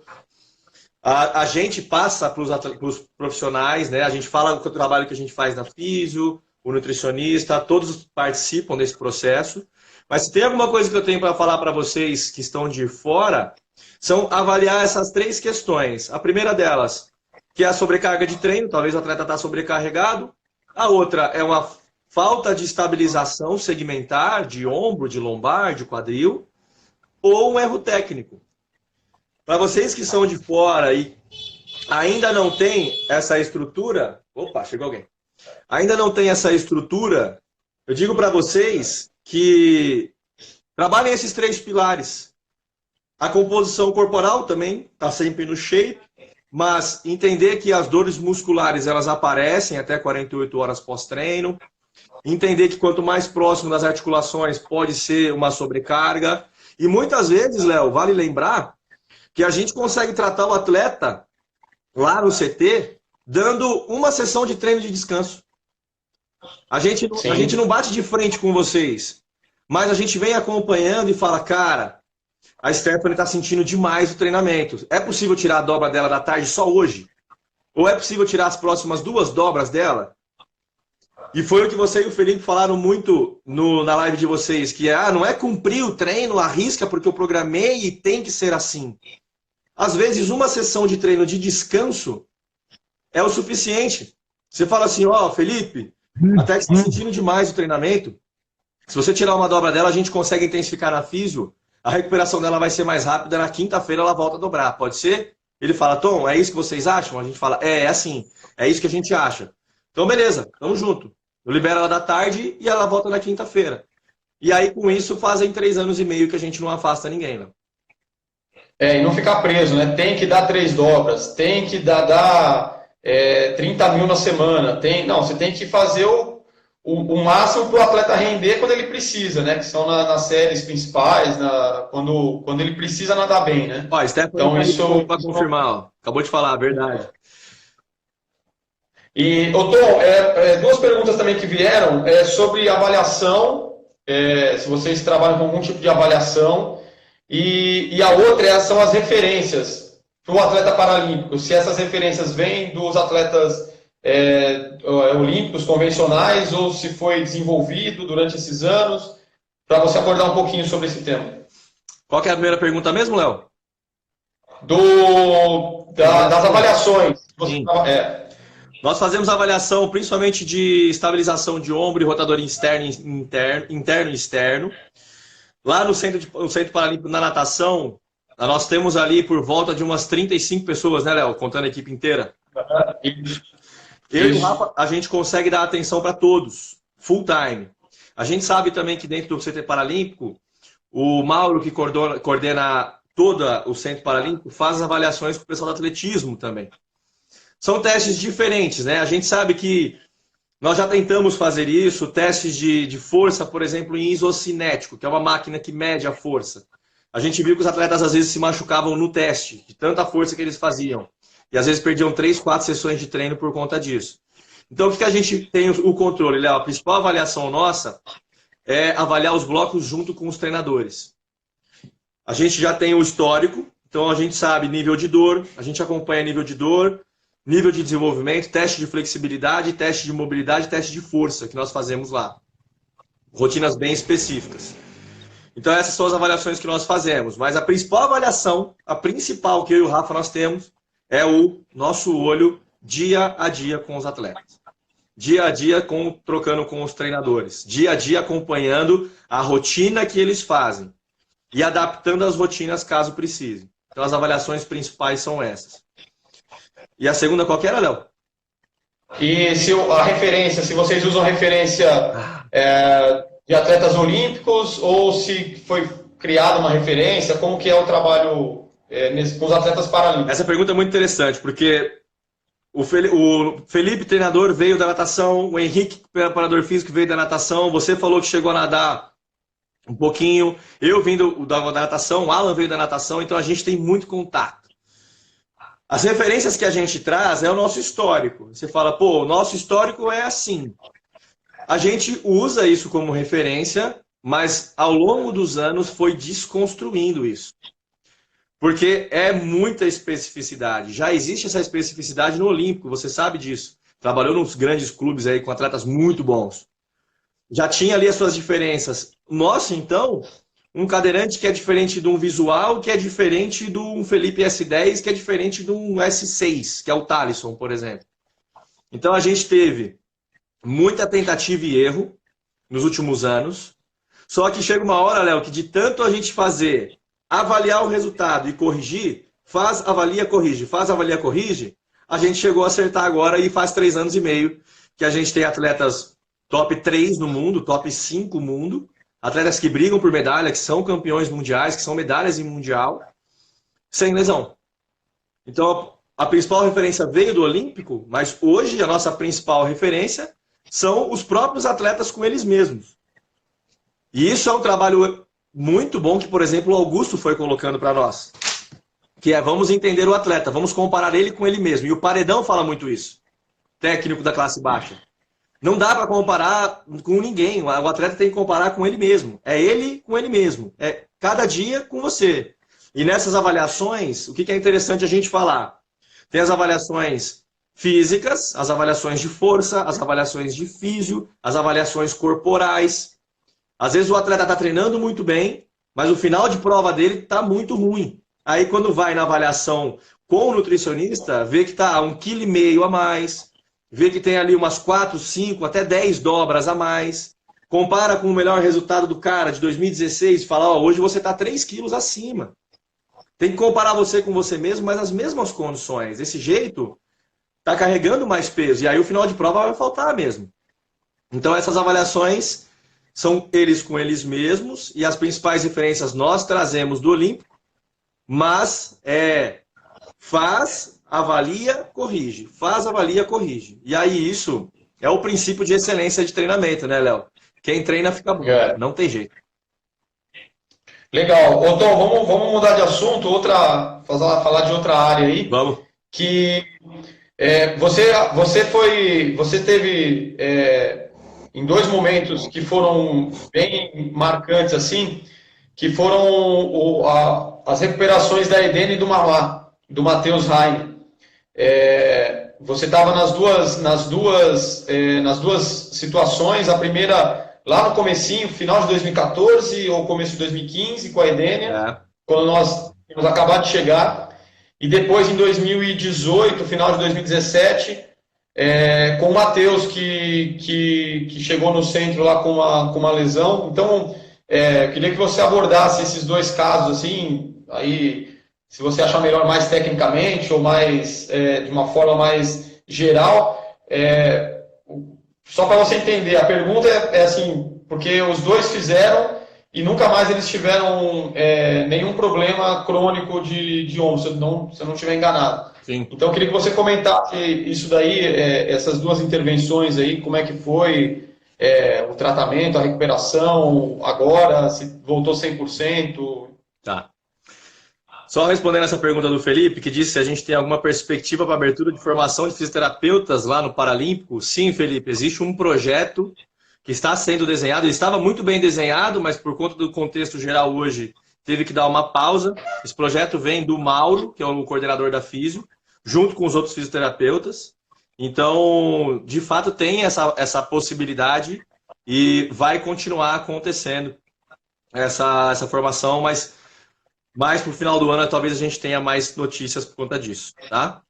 A gente passa para os profissionais, né? A gente fala do trabalho que a gente faz na físio, o nutricionista, todos participam desse processo. Mas se tem alguma coisa que eu tenho para falar para vocês que estão de fora, são avaliar essas 3 questões. A primeira delas, que é a sobrecarga de treino, talvez o atleta está sobrecarregado. A outra é uma falta de estabilização segmentar, de ombro, de lombar, de quadril, ou um erro técnico. Para vocês que são de fora e ainda não tem essa estrutura... Opa, chegou alguém. Ainda não tem essa estrutura, eu digo para vocês que trabalhem esses 3 pilares. A composição corporal também está sempre no shape, mas entender que as dores musculares elas aparecem até 48 horas pós-treino. Entender que quanto mais próximo das articulações pode ser uma sobrecarga. E muitas vezes, Léo, vale lembrar que a gente consegue tratar o atleta lá no CT dando uma sessão de treino de descanso. A gente não bate de frente com vocês, mas a gente vem acompanhando e fala, cara, a Stephanie está sentindo demais o treinamento. É possível tirar a dobra dela da tarde só hoje? Ou é possível tirar as próximas 2 dobras dela? E foi o que você e o Felipe falaram muito na live de vocês, que não é cumprir o treino, arrisca porque eu programei e tem que ser assim. Às vezes, uma sessão de treino de descanso é o suficiente. Você fala assim, Felipe, até que você está sentindo demais o treinamento. Se você tirar uma dobra dela, a gente consegue intensificar na físio, a recuperação dela vai ser mais rápida, na quinta-feira ela volta a dobrar. Pode ser? Ele fala, Tom, é isso que vocês acham? A gente fala, é assim, é isso que a gente acha. Então, beleza, tamo junto. Eu libero ela da tarde e ela volta na quinta-feira. E aí, com isso, fazem 3 anos e meio que a gente não afasta ninguém, né?
E não ficar preso, né? Tem que dar 3 dobras, tem que dar 30 mil na semana. Não, você tem que fazer o máximo para o atleta render quando ele precisa, né? Que são nas séries principais, quando ele precisa nadar bem, né?
Então, isso para confirmar, acabou de falar, a verdade.
E, Tom, 2 perguntas também que vieram sobre avaliação, se vocês trabalham com algum tipo de avaliação, e a outra são as referências para o atleta paralímpico, se essas referências vêm dos atletas olímpicos convencionais ou se foi desenvolvido durante esses anos, para você abordar um pouquinho sobre esse tema.
Qual que é a primeira pergunta mesmo, Léo?
Das avaliações.
Nós fazemos avaliação principalmente de estabilização de ombro e rotador interno e externo. Lá no Centro Paralímpico na natação, nós temos ali por volta de umas 35 pessoas, né, Léo? Contando a equipe inteira. Eu e o Rafa, a gente consegue dar atenção para todos, full time. A gente sabe também que dentro do Centro Paralímpico, o Mauro, que coordena todo o Centro Paralímpico, faz as avaliações com o pessoal do atletismo também. São testes diferentes, né? A gente sabe que nós já tentamos fazer isso, testes de força, por exemplo, em isocinético, que é uma máquina que mede a força. A gente viu que os atletas às vezes se machucavam no teste, de tanta força que eles faziam. E às vezes perdiam 3, 4 sessões de treino por conta disso. Então, o que a gente tem o controle, Léo? A principal avaliação nossa é avaliar os blocos junto com os treinadores. A gente já tem o histórico, então a gente sabe nível de dor, a gente acompanha nível de dor, nível de desenvolvimento, teste de flexibilidade, teste de mobilidade, teste de força que nós fazemos lá. Rotinas bem específicas. Então essas são as avaliações que nós fazemos. Mas a principal avaliação, a principal que eu e o Rafa nós temos, é o nosso olho dia a dia com os atletas. Dia a dia trocando com os treinadores. Dia a dia acompanhando a rotina que eles fazem. E adaptando as rotinas caso precise. Então as avaliações principais são essas. E a segunda qual que era, Léo?
E se a referência, se vocês usam referência de atletas olímpicos ou se foi criada uma referência, como que é o trabalho com os atletas paralímpicos?
Essa pergunta é muito interessante, porque o Felipe, treinador, veio da natação, o Henrique, preparador físico, veio da natação, você falou que chegou a nadar um pouquinho, eu vim da natação, o Alan veio da natação, então a gente tem muito contato. As referências que a gente traz é o nosso histórico. Você fala, pô, o nosso histórico é assim. A gente usa isso como referência, mas ao longo dos anos foi desconstruindo isso. Porque é muita especificidade. Já existe essa especificidade no Olímpico, você sabe disso. Trabalhou nos grandes clubes aí com atletas muito bons. Já tinha ali as suas diferenças. Nossa, então, um cadeirante que é diferente de um visual, que é diferente de um Felipe S10, que é diferente de um S6, que é o Thalisson, por exemplo. Então a gente teve muita tentativa e erro nos últimos anos. Só que chega uma hora, Léo, que de tanto a gente fazer, avaliar o resultado e corrigir, faz, avalia, corrige, faz, avalia, corrige, a gente chegou a acertar agora e faz 3 anos e meio que a gente tem atletas top 3 no mundo, top 5 no mundo, atletas que brigam por medalha, que são campeões mundiais, que são medalhas em mundial, sem lesão. Então, a principal referência veio do Olímpico, mas hoje a nossa principal referência são os próprios atletas com eles mesmos. E isso é um trabalho muito bom que, por exemplo, o Augusto foi colocando para nós. Que é, vamos entender o atleta, vamos comparar ele com ele mesmo. E o Paredão fala muito isso, técnico da classe baixa. Não dá para comparar com ninguém. O atleta tem que comparar com ele mesmo. É ele com ele mesmo. É cada dia com você. E nessas avaliações, o que é interessante a gente falar? Tem as avaliações físicas, as avaliações de força, as avaliações de físio, as avaliações corporais. Às vezes o atleta está treinando muito bem, mas o final de prova dele está muito ruim. Aí quando vai na avaliação com o nutricionista, vê que está 1,5 kg a mais, vê que tem ali umas 4, 5, até 10 dobras a mais, compara com o melhor resultado do cara de 2016 e fala, ó, hoje você está 3 quilos acima. Tem que comparar você com você mesmo, mas nas mesmas condições. Desse jeito, está carregando mais peso. E aí o final de prova vai faltar mesmo. Então essas avaliações são eles com eles mesmos, e as principais referências nós trazemos do Olímpico, mas faz, avalia, corrige. Faz, avalia, corrige. E aí isso é o princípio de excelência de treinamento, né, Léo? Quem treina fica bom, não tem jeito.
Legal. Ô, Tom, vamos mudar de assunto, falar de outra área aí.
Vamos.
Que você teve em 2 momentos que foram bem marcantes, assim, que foram as recuperações da Edene e do Mamá, do Matheus Rainer. Você estava nas duas situações, a primeira lá no comecinho, final de 2014 ou começo de 2015 com a Edenia, quando nós tínhamos acabado de chegar, e depois em 2018, final de 2017, com o Matheus que chegou no centro lá com uma lesão. Então, eu queria que você abordasse esses 2 casos, assim, aí, se você achar melhor mais tecnicamente ou mais de uma forma mais geral. Só para você entender, a pergunta é assim, porque os 2 fizeram e nunca mais eles tiveram nenhum problema crônico de ombro, se eu não estiver enganado.
Sim.
Então eu queria que você comentasse isso daí, essas 2 intervenções aí, como é que foi o tratamento, a recuperação, agora, se voltou 100%.
Tá. Só respondendo essa pergunta do Felipe, que disse se a gente tem alguma perspectiva para abertura de formação de fisioterapeutas lá no Paralímpico. Sim, Felipe, existe um projeto que está sendo desenhado. Ele estava muito bem desenhado, mas por conta do contexto geral hoje, teve que dar uma pausa. Esse projeto vem do Mauro, que é o coordenador da Físio, junto com os outros fisioterapeutas. Então, de fato, tem essa possibilidade e vai continuar acontecendo. essa formação, mas mais pro final do ano talvez a gente tenha mais notícias por conta disso, tá?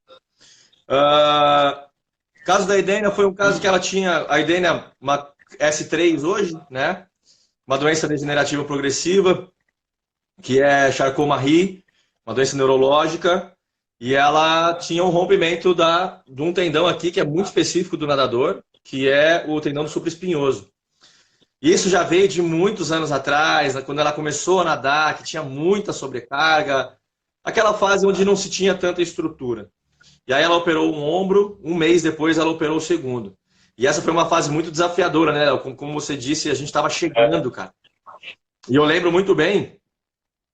O caso da Edenia foi um caso que ela tinha, a Edenia, uma S3 hoje, né? Uma doença degenerativa progressiva, que é Charcot-Marie, uma doença neurológica, e ela tinha um rompimento de um tendão aqui que é muito específico do nadador, que é o tendão do supraespinhoso. Isso já veio de muitos anos atrás, quando ela começou a nadar, que tinha muita sobrecarga, aquela fase onde não se tinha tanta estrutura. E aí ela operou um ombro, um mês depois ela operou o segundo. E essa foi uma fase muito desafiadora, né? Como você disse, a gente estava chegando, cara. E eu lembro muito bem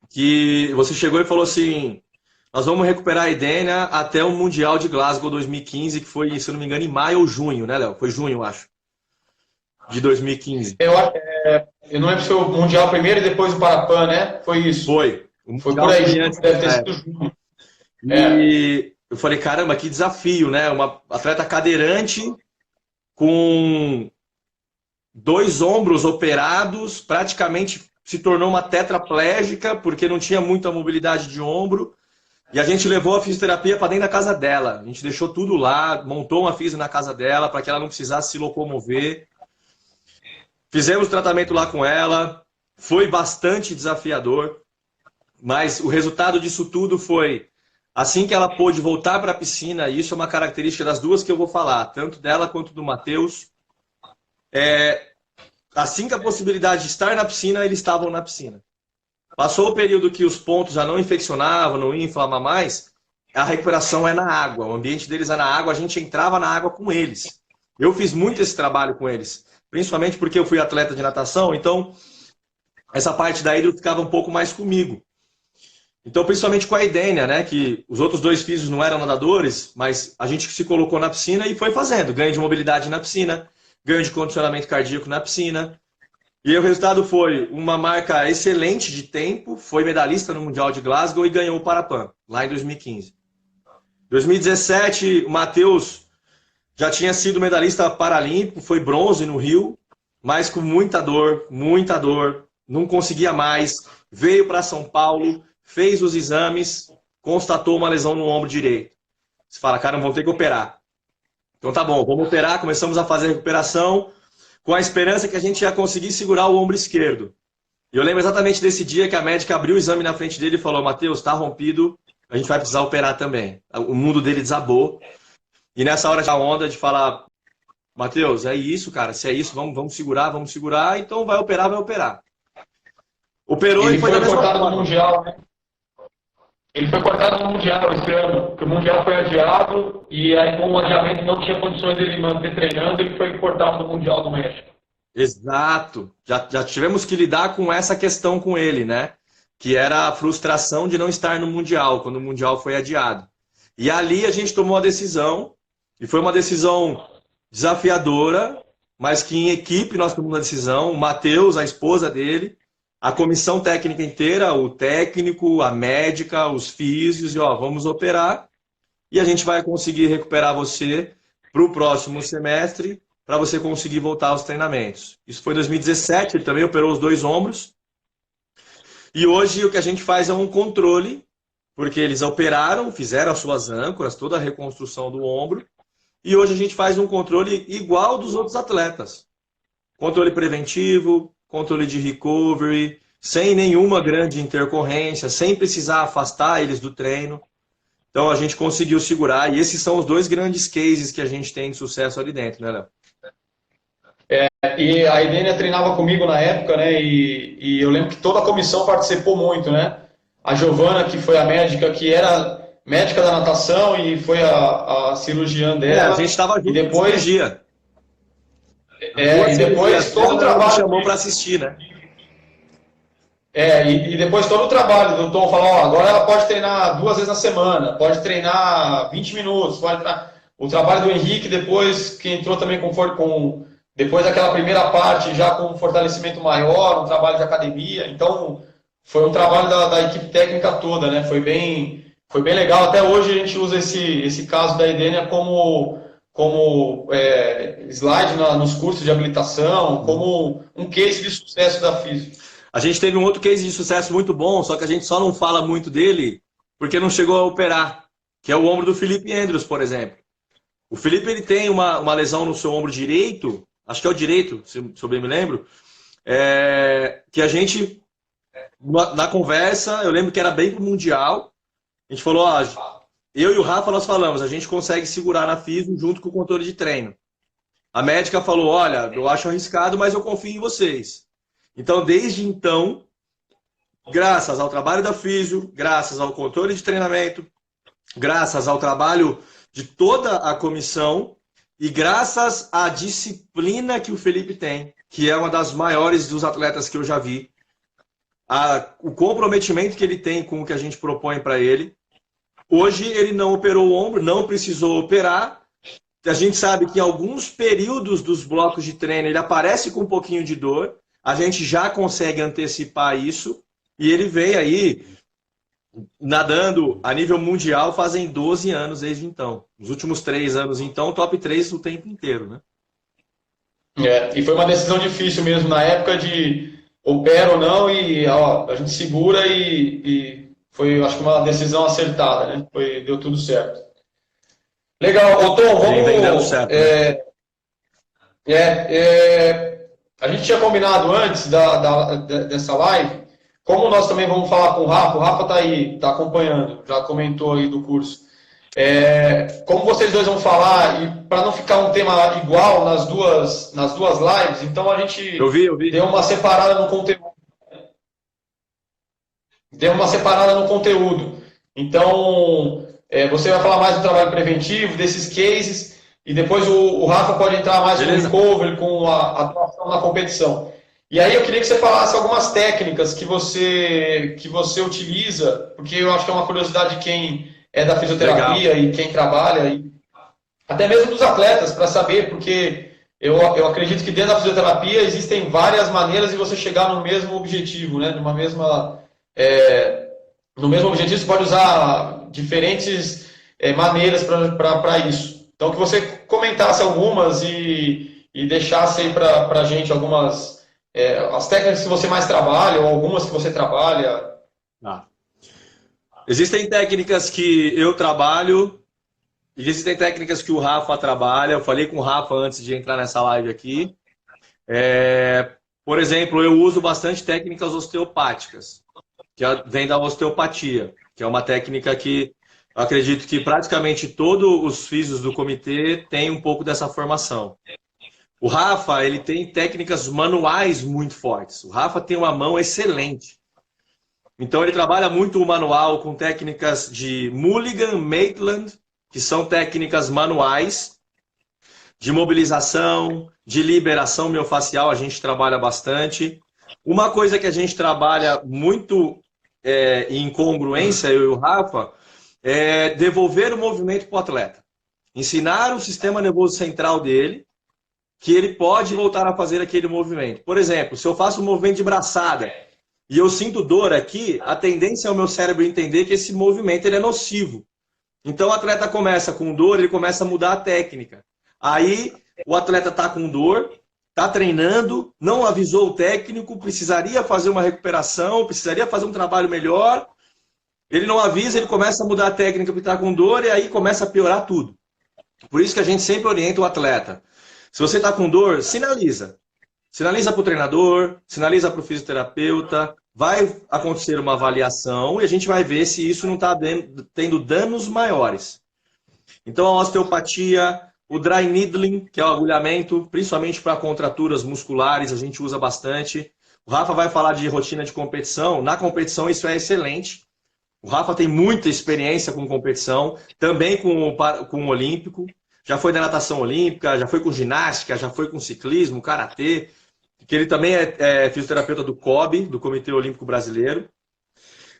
que você chegou e falou assim, nós vamos recuperar a Edenia até o Mundial de Glasgow 2015, que foi, se eu não me engano, em maio ou junho, né, Léo? Foi junho, eu acho, de 2015.
Eu não lembro se foi o Mundial primeiro e depois o Parapan, né? Foi isso.
Foi.
Foi por aí, deve ter sido junho.
E eu falei, caramba, que desafio, né? Uma atleta cadeirante com 2 ombros operados, praticamente se tornou uma tetraplégica, porque não tinha muita mobilidade de ombro. E a gente levou a fisioterapia para dentro da casa dela. A gente deixou tudo lá, montou uma fisio na casa dela para que ela não precisasse se locomover. Fizemos tratamento lá com ela. Foi bastante desafiador. Mas o resultado disso tudo foi, assim que ela pôde voltar para a piscina, e isso é uma característica das duas que eu vou falar, tanto dela quanto do Matheus, assim que a possibilidade de estar na piscina, eles estavam na piscina. Passou o período que os pontos já não infeccionavam, não iam inflamar mais, a recuperação é na água. O ambiente deles é na água, a gente entrava na água com eles. Eu fiz muito esse trabalho com eles, principalmente porque eu fui atleta de natação, então essa parte da hidro ficava um pouco mais comigo. Então, principalmente com a Edenia, né, que os outros 2 físios não eram nadadores, mas a gente se colocou na piscina e foi fazendo. Ganho de mobilidade na piscina, ganho de condicionamento cardíaco na piscina. E o resultado foi uma marca excelente de tempo, foi medalhista no Mundial de Glasgow e ganhou o Parapan, lá em 2015. 2017, o Matheus já tinha sido medalhista paralímpico, foi bronze no Rio, mas com muita dor, não conseguia mais, veio para São Paulo, fez os exames, constatou uma lesão no ombro direito. Você fala, cara, vamos ter que operar. Então tá bom, vamos operar, começamos a fazer a recuperação, com a esperança que a gente ia conseguir segurar o ombro esquerdo. E eu lembro exatamente desse dia que a médica abriu o exame na frente dele e falou, Matheus, está rompido, a gente vai precisar operar também. O mundo dele desabou. E nessa hora a onda de falar, Matheus, é isso, cara, se é isso, vamos segurar, então vai operar. Operou
Ele
e foi
cortado no Mundial, né? Ele foi cortado no Mundial esse ano, porque o Mundial foi adiado e aí com o adiamento não tinha condições dele manter treinando, ele foi cortado no Mundial do México.
Exato. Já tivemos que lidar com essa questão com ele, né? Que era a frustração de não estar no Mundial, quando o Mundial foi adiado. E ali a gente tomou a decisão, e foi uma decisão desafiadora, mas que em equipe nós tomamos a decisão, o Matheus, a esposa dele, a comissão técnica inteira, o técnico, a médica, os físios, e ó, vamos operar e a gente vai conseguir recuperar você para o próximo semestre para você conseguir voltar aos treinamentos. Isso foi em 2017, ele também operou os 2 ombros. E hoje o que a gente faz é um controle, porque eles operaram, fizeram as suas âncoras, toda a reconstrução do ombro, e hoje a gente faz um controle igual dos outros atletas. Controle preventivo, controle de recovery, sem nenhuma grande intercorrência, sem precisar afastar eles do treino. Então a gente conseguiu segurar, e esses são os 2 grandes cases que a gente tem de sucesso ali dentro, né, Léo?
E a Edenia treinava comigo na época, né? E eu lembro que toda a comissão participou muito, né? A Giovana, que foi a médica, que era médica da natação e foi a cirurgiã dela.
A gente estava junto
e depois,
dia.
E depois todo o trabalho.
Me chamou para assistir, né?
E depois todo o trabalho do Tom falar, ó, agora ela pode treinar 2 vezes na semana, pode treinar 20 minutos, pode treinar. O trabalho do Henrique depois, que entrou também depois daquela primeira parte, já com um fortalecimento maior, um trabalho de academia. Então, foi um trabalho da equipe técnica toda, né? Foi bem legal. Até hoje a gente usa esse caso da Edenia como slide nos cursos de habilitação, como um case de sucesso da Físio.
A gente teve um outro case de sucesso muito bom, só que a gente só não fala muito dele porque não chegou a operar, que é o ombro do Felipe Endres, por exemplo. O Felipe ele tem uma lesão no seu ombro direito, acho que é o direito, se eu bem me lembro, que a gente, na conversa, eu lembro que era bem pro Mundial, a gente falou, ó, eu e o Rafa nós falamos, a gente consegue segurar na FISO junto com o controle de treino. A médica falou, olha, eu acho arriscado, mas eu confio em vocês. Então, desde então, graças ao trabalho da FISO, graças ao controle de treinamento, graças ao trabalho de toda a comissão e graças à disciplina que o Felipe tem, que é uma das maiores dos atletas que eu já vi, o comprometimento que ele tem com o que a gente propõe para ele. Hoje ele não operou o ombro, não precisou operar. A gente sabe que em alguns períodos dos blocos de treino ele aparece com um pouquinho de dor. A gente já consegue antecipar isso. E ele vem aí nadando a nível mundial fazem 12 anos desde então. Nos últimos 3 anos, então, top 3 o tempo inteiro, né?
E foi uma decisão difícil mesmo na época de opera ou não e ó, a gente segura e foi, acho que uma decisão acertada, né? Deu tudo certo. Legal, ô Tom, vamos...
Certo,
a gente tinha combinado antes dessa live, como nós também vamos falar com o Rafa está aí, está acompanhando, já comentou aí do curso. Como vocês dois vão falar, e para não ficar um tema igual nas duas lives, então a gente
eu vi.
Deu uma separada no conteúdo. Então, você vai falar mais do trabalho preventivo, desses cases, e depois o Rafa pode entrar mais com o recovery, com a atuação na competição. E aí eu queria que você falasse algumas técnicas que você utiliza, porque eu acho que é uma curiosidade de quem é da fisioterapia e quem trabalha, e até mesmo dos atletas, para saber, porque eu acredito que dentro da fisioterapia existem várias maneiras de você chegar no mesmo objetivo, né? No mesmo objetivo você pode usar diferentes maneiras para isso. Então que você comentasse algumas e deixasse aí para a gente algumas as técnicas que você mais trabalha ou algumas que você trabalha.
Existem técnicas que eu trabalho, existem técnicas que o Rafa trabalha. Eu falei com o Rafa antes de entrar nessa live aqui. Por exemplo, eu uso bastante técnicas osteopáticas, que vem da osteopatia, que é uma técnica que eu acredito que praticamente todos os físios do comitê têm um pouco dessa formação. O Rafa, ele tem técnicas manuais muito fortes. O Rafa tem uma mão excelente. Então ele trabalha muito o manual com técnicas de Mulligan, Maitland, que são técnicas manuais de mobilização, de liberação miofascial, a gente trabalha bastante. Uma coisa que a gente trabalha muito em congruência, eu e o Rafa, é devolver o movimento para o atleta. Ensinar o sistema nervoso central dele que ele pode voltar a fazer aquele movimento. Por exemplo, se eu faço um movimento de braçada e eu sinto dor aqui, a tendência é o meu cérebro entender que esse movimento ele é nocivo. Então o atleta começa com dor, ele começa a mudar a técnica. Aí o atleta está com dor, está treinando, não avisou o técnico, precisaria fazer uma recuperação, precisaria fazer um trabalho melhor. Ele não avisa, ele começa a mudar a técnica porque está com dor e aí começa a piorar tudo. Por isso que a gente sempre orienta o atleta. Se você está com dor, sinaliza. Sinaliza para o treinador, sinaliza para o fisioterapeuta, vai acontecer uma avaliação e a gente vai ver se isso não está tendo danos maiores. Então a osteopatia, o dry needling, que é o agulhamento, principalmente para contraturas musculares, a gente usa bastante. O Rafa vai falar de rotina de competição. Na competição isso é excelente. O Rafa tem muita experiência com competição, também com o olímpico. Já foi da natação olímpica, já foi com ginástica, já foi com ciclismo, karatê, que ele também é fisioterapeuta do COB, do Comitê Olímpico Brasileiro.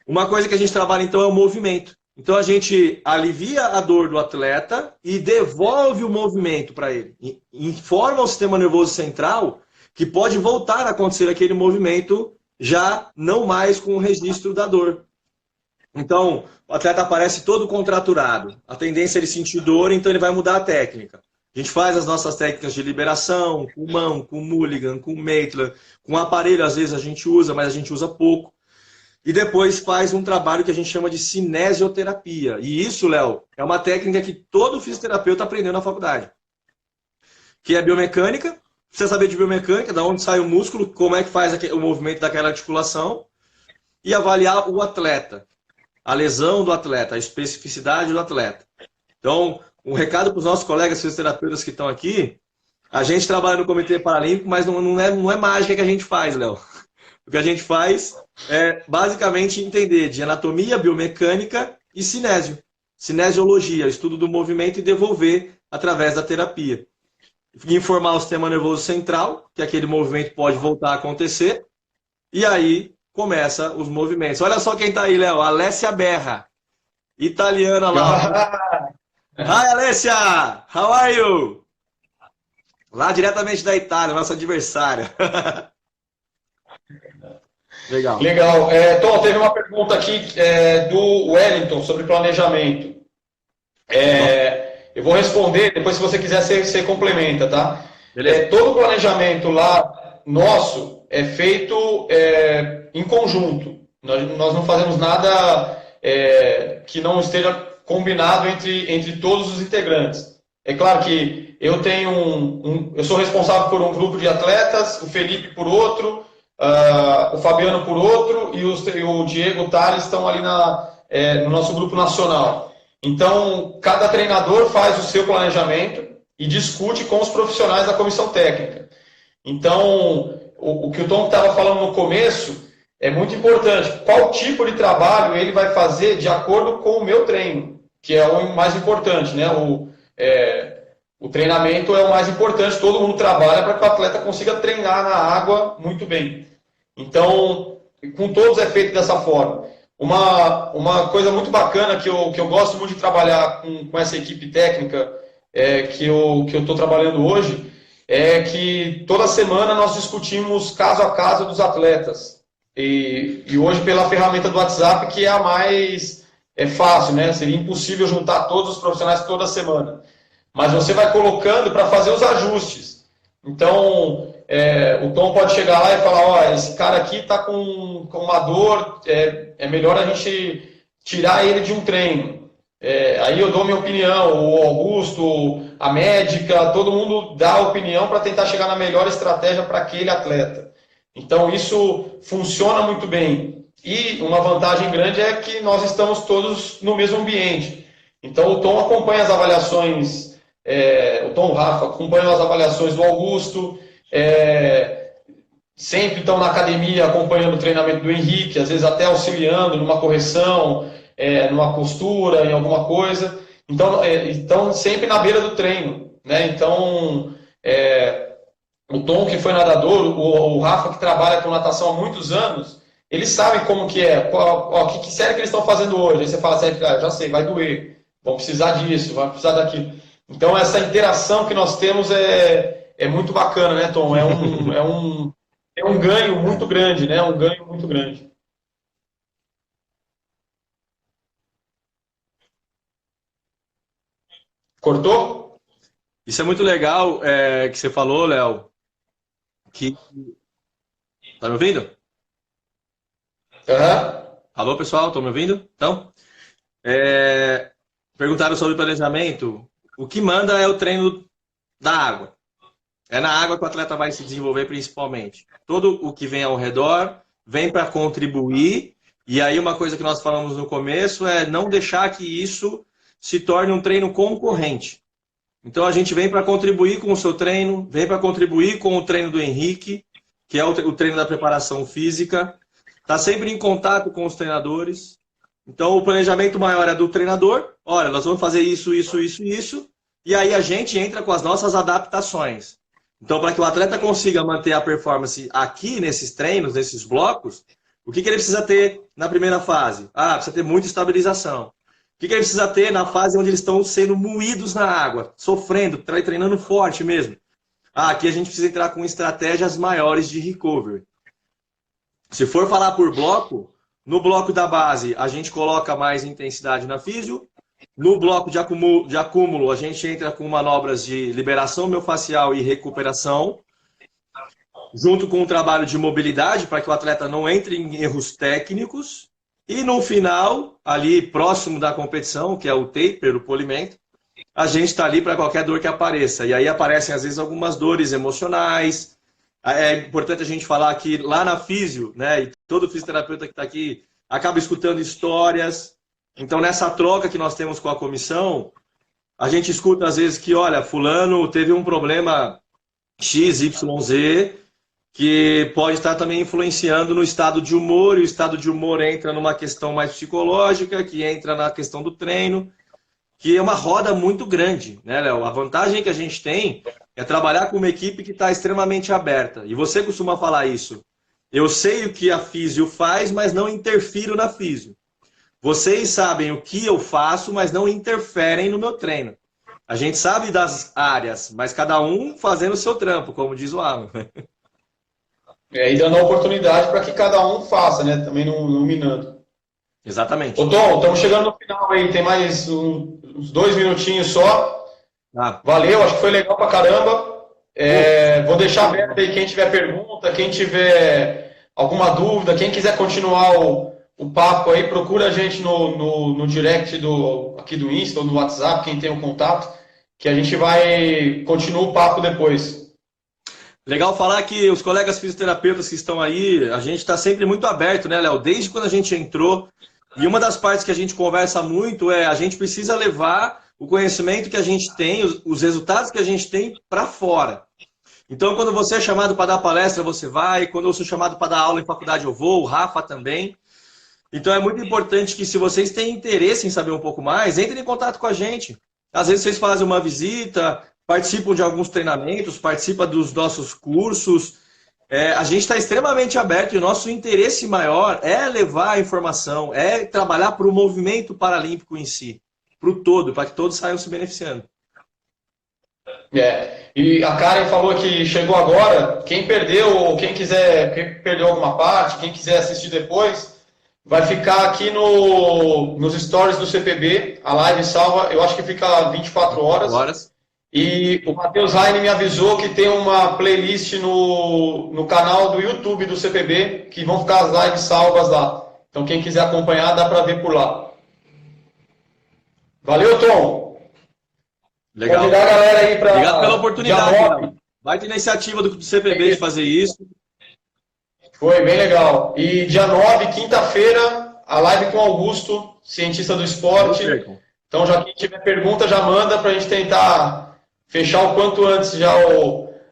Uma coisa que a gente trabalha então é o movimento. Então a gente alivia a dor do atleta e devolve o movimento para ele. Informa o sistema nervoso central que pode voltar a acontecer aquele movimento já não mais com o registro da dor. Então, o atleta aparece todo contraturado. A tendência é ele sentir dor, então ele vai mudar a técnica. A gente faz as nossas técnicas de liberação, com mão, com mulligan, com Maitland, com aparelho, às vezes a gente usa, mas a gente usa pouco. E depois faz um trabalho que a gente chama de cinesioterapia. E isso, Léo, é uma técnica que todo fisioterapeuta aprendeu na faculdade. Que é biomecânica, precisa saber de biomecânica, da onde sai o músculo, como é que faz o movimento daquela articulação, e avaliar o atleta, a lesão do atleta, a especificidade do atleta. Então, um recado para os nossos colegas fisioterapeutas que estão aqui, a gente trabalha no Comitê Paralímpico, mas não é mágica que a gente faz, Léo. O que a gente faz é basicamente entender de anatomia, biomecânica e cinésio. Cinesiologia, estudo do movimento e devolver através da terapia. Informar o sistema nervoso central, que aquele movimento pode voltar a acontecer, e aí começa os movimentos. Olha só quem está aí, Léo, Alessia Berra, italiana lá. Hi, Alessia! How are you? Lá diretamente da Itália, nossa adversária. Legal.
Legal. Tom, teve uma pergunta aqui do Wellington sobre planejamento. Eu vou responder, depois se você quiser você complementa, tá? Todo o planejamento lá nosso é feito em conjunto. Nós não fazemos nada que não esteja combinado entre todos os integrantes. É claro que eu tenho eu sou responsável por um grupo de atletas, o Felipe por outro, o Fabiano por outro e o Diego e o Thales estão ali no nosso grupo nacional. Então, cada treinador faz o seu planejamento e discute com os profissionais da comissão técnica. Então, o que o Tom estava falando no começo é muito importante. Qual tipo de trabalho ele vai fazer de acordo com o meu treino, que é o mais importante, né? O treinamento é o mais importante, todo mundo trabalha para que o atleta consiga treinar na água muito bem. Então, com todos é feito dessa forma. Uma coisa muito bacana que eu gosto muito de trabalhar com essa equipe técnica que eu estou trabalhando hoje é que toda semana nós discutimos caso a caso dos atletas. E hoje pela ferramenta do WhatsApp, que é a mais fácil, né? Seria impossível juntar todos os profissionais toda semana. Mas você vai colocando para fazer os ajustes. Então, o Tom pode chegar lá e falar, esse cara aqui está com uma dor, é melhor a gente tirar ele de um treino. Aí eu dou minha opinião, o Augusto, a médica, todo mundo dá a opinião para tentar chegar na melhor estratégia para aquele atleta. Então isso funciona muito bem. E uma vantagem grande é que nós estamos todos no mesmo ambiente. Então o Tom acompanha as avaliações, o Tom e o Rafa acompanham as avaliações do Augusto, sempre estão na academia acompanhando o treinamento do Henrique, às vezes até auxiliando numa correção, numa postura, em alguma coisa. Então sempre na beira do treino, né? Então, o Tom, que foi nadador, o Rafa, que trabalha com natação há muitos anos, eles sabem como que é. Que série que eles estão fazendo hoje? Aí você fala assim, já sei, vai doer, vão precisar disso, vai precisar daquilo. Então, essa interação que nós temos é muito bacana, né, Tom? É um ganho muito grande, né? Um ganho muito grande. Cortou?
Isso é muito legal que você falou, Léo. Tá me ouvindo?
Uhum.
Alô, pessoal, estão me ouvindo? Então, perguntaram sobre planejamento. O que manda é o treino da água. É na água que o atleta vai se desenvolver principalmente. Todo o que vem ao redor vem para contribuir. E aí uma coisa que nós falamos no começo é não deixar que isso se torne um treino concorrente. Então a gente vem para contribuir com o seu treino, vem para contribuir com o treino do Henrique, que é o treino da preparação física. Está sempre em contato com os treinadores. Então o planejamento maior é do treinador. Olha, nós vamos fazer isso, isso, isso, isso. E aí a gente entra com as nossas adaptações. Então, para que o atleta consiga manter a performance aqui nesses treinos, nesses blocos, o que ele precisa ter na primeira fase? Precisa ter muita estabilização. O que ele precisa ter na fase onde eles estão sendo moídos na água, sofrendo, treinando forte mesmo? Aqui a gente precisa entrar com estratégias maiores de recovery. Se for falar por bloco, no bloco da base a gente coloca mais intensidade na físio, No bloco de acúmulo, a gente entra com manobras de liberação miofascial e recuperação, junto com um trabalho de mobilidade, para que o atleta não entre em erros técnicos. E no final, ali próximo da competição, que é o taper, o polimento, a gente está ali para qualquer dor que apareça. E aí aparecem, às vezes, algumas dores emocionais. É importante a gente falar que lá na físio, né, e todo fisioterapeuta que está aqui acaba escutando histórias. Então, nessa troca que nós temos com a comissão, a gente escuta, às vezes, que, olha, fulano teve um problema XYZ, que pode estar também influenciando no estado de humor, e o estado de humor entra numa questão mais psicológica, que entra na questão do treino, que é uma roda muito grande, né, Léo? A vantagem que a gente tem é trabalhar com uma equipe que está extremamente aberta. E você costuma falar isso. Eu sei o que a físio faz, mas não interfiro na físio. Vocês sabem o que eu faço, mas não interferem no meu treino. A gente sabe das áreas, mas cada um fazendo o seu trampo, como diz o Alan.
E dando a oportunidade para que cada um faça, né? Também não minando.
Exatamente.
Ô Tom, estamos chegando no final aí, tem mais uns 2 minutinhos só. Valeu, acho que foi legal pra caramba. Vou deixar aberto aí quem tiver pergunta, quem tiver alguma dúvida, quem quiser continuar o papo aí, procura a gente no direct aqui do Insta ou no WhatsApp, quem tem o contato, que a gente vai continuar o papo depois.
Legal falar que os colegas fisioterapeutas que estão aí, a gente está sempre muito aberto, né, Léo? Desde quando a gente entrou. E uma das partes que a gente conversa muito é a gente precisa levar o conhecimento que a gente tem, os resultados que a gente tem para fora. Então, quando você é chamado para dar palestra, você vai. Quando eu sou chamado para dar aula em faculdade, eu vou. O Rafa também. Então, é muito importante que, se vocês têm interesse em saber um pouco mais, entrem em contato com a gente. Às vezes, vocês fazem uma visita, participam de alguns treinamentos, participam dos nossos cursos. A gente está extremamente aberto e o nosso interesse maior é levar a informação, é trabalhar para o movimento paralímpico em si, para o todo, para que todos saiam se beneficiando.
E a Karen falou que chegou agora, quem perdeu ou quem perdeu alguma parte, quem quiser assistir depois, vai ficar aqui nos stories do CPB, a live salva, eu acho que fica 24 horas. E o Matheus Heine me avisou que tem uma playlist no canal do YouTube do CPB, que vão ficar as lives salvas lá. Então quem quiser acompanhar, dá para ver por lá. Valeu, Tom!
Legal.
Convidar a galera aí para...
Obrigado pela oportunidade. Vai ter iniciativa do CPB de fazer isso.
Foi bem legal. E dia 9, quinta-feira, a live com o Augusto, cientista do esporte. Então, já quem tiver pergunta, já manda para a gente tentar fechar o quanto antes já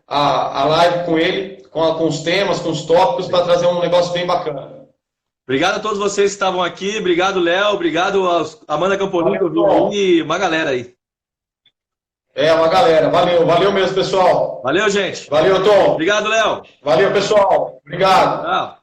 a live com ele, com os temas, com os tópicos, para trazer um negócio bem bacana.
Obrigado a todos vocês que estavam aqui. Obrigado, Léo. Obrigado a Amanda Campolino e uma galera aí.
Uma galera. Valeu mesmo, pessoal.
Valeu, gente.
Valeu, Tom.
Obrigado, Léo.
Valeu, pessoal. Obrigado.
Tchau.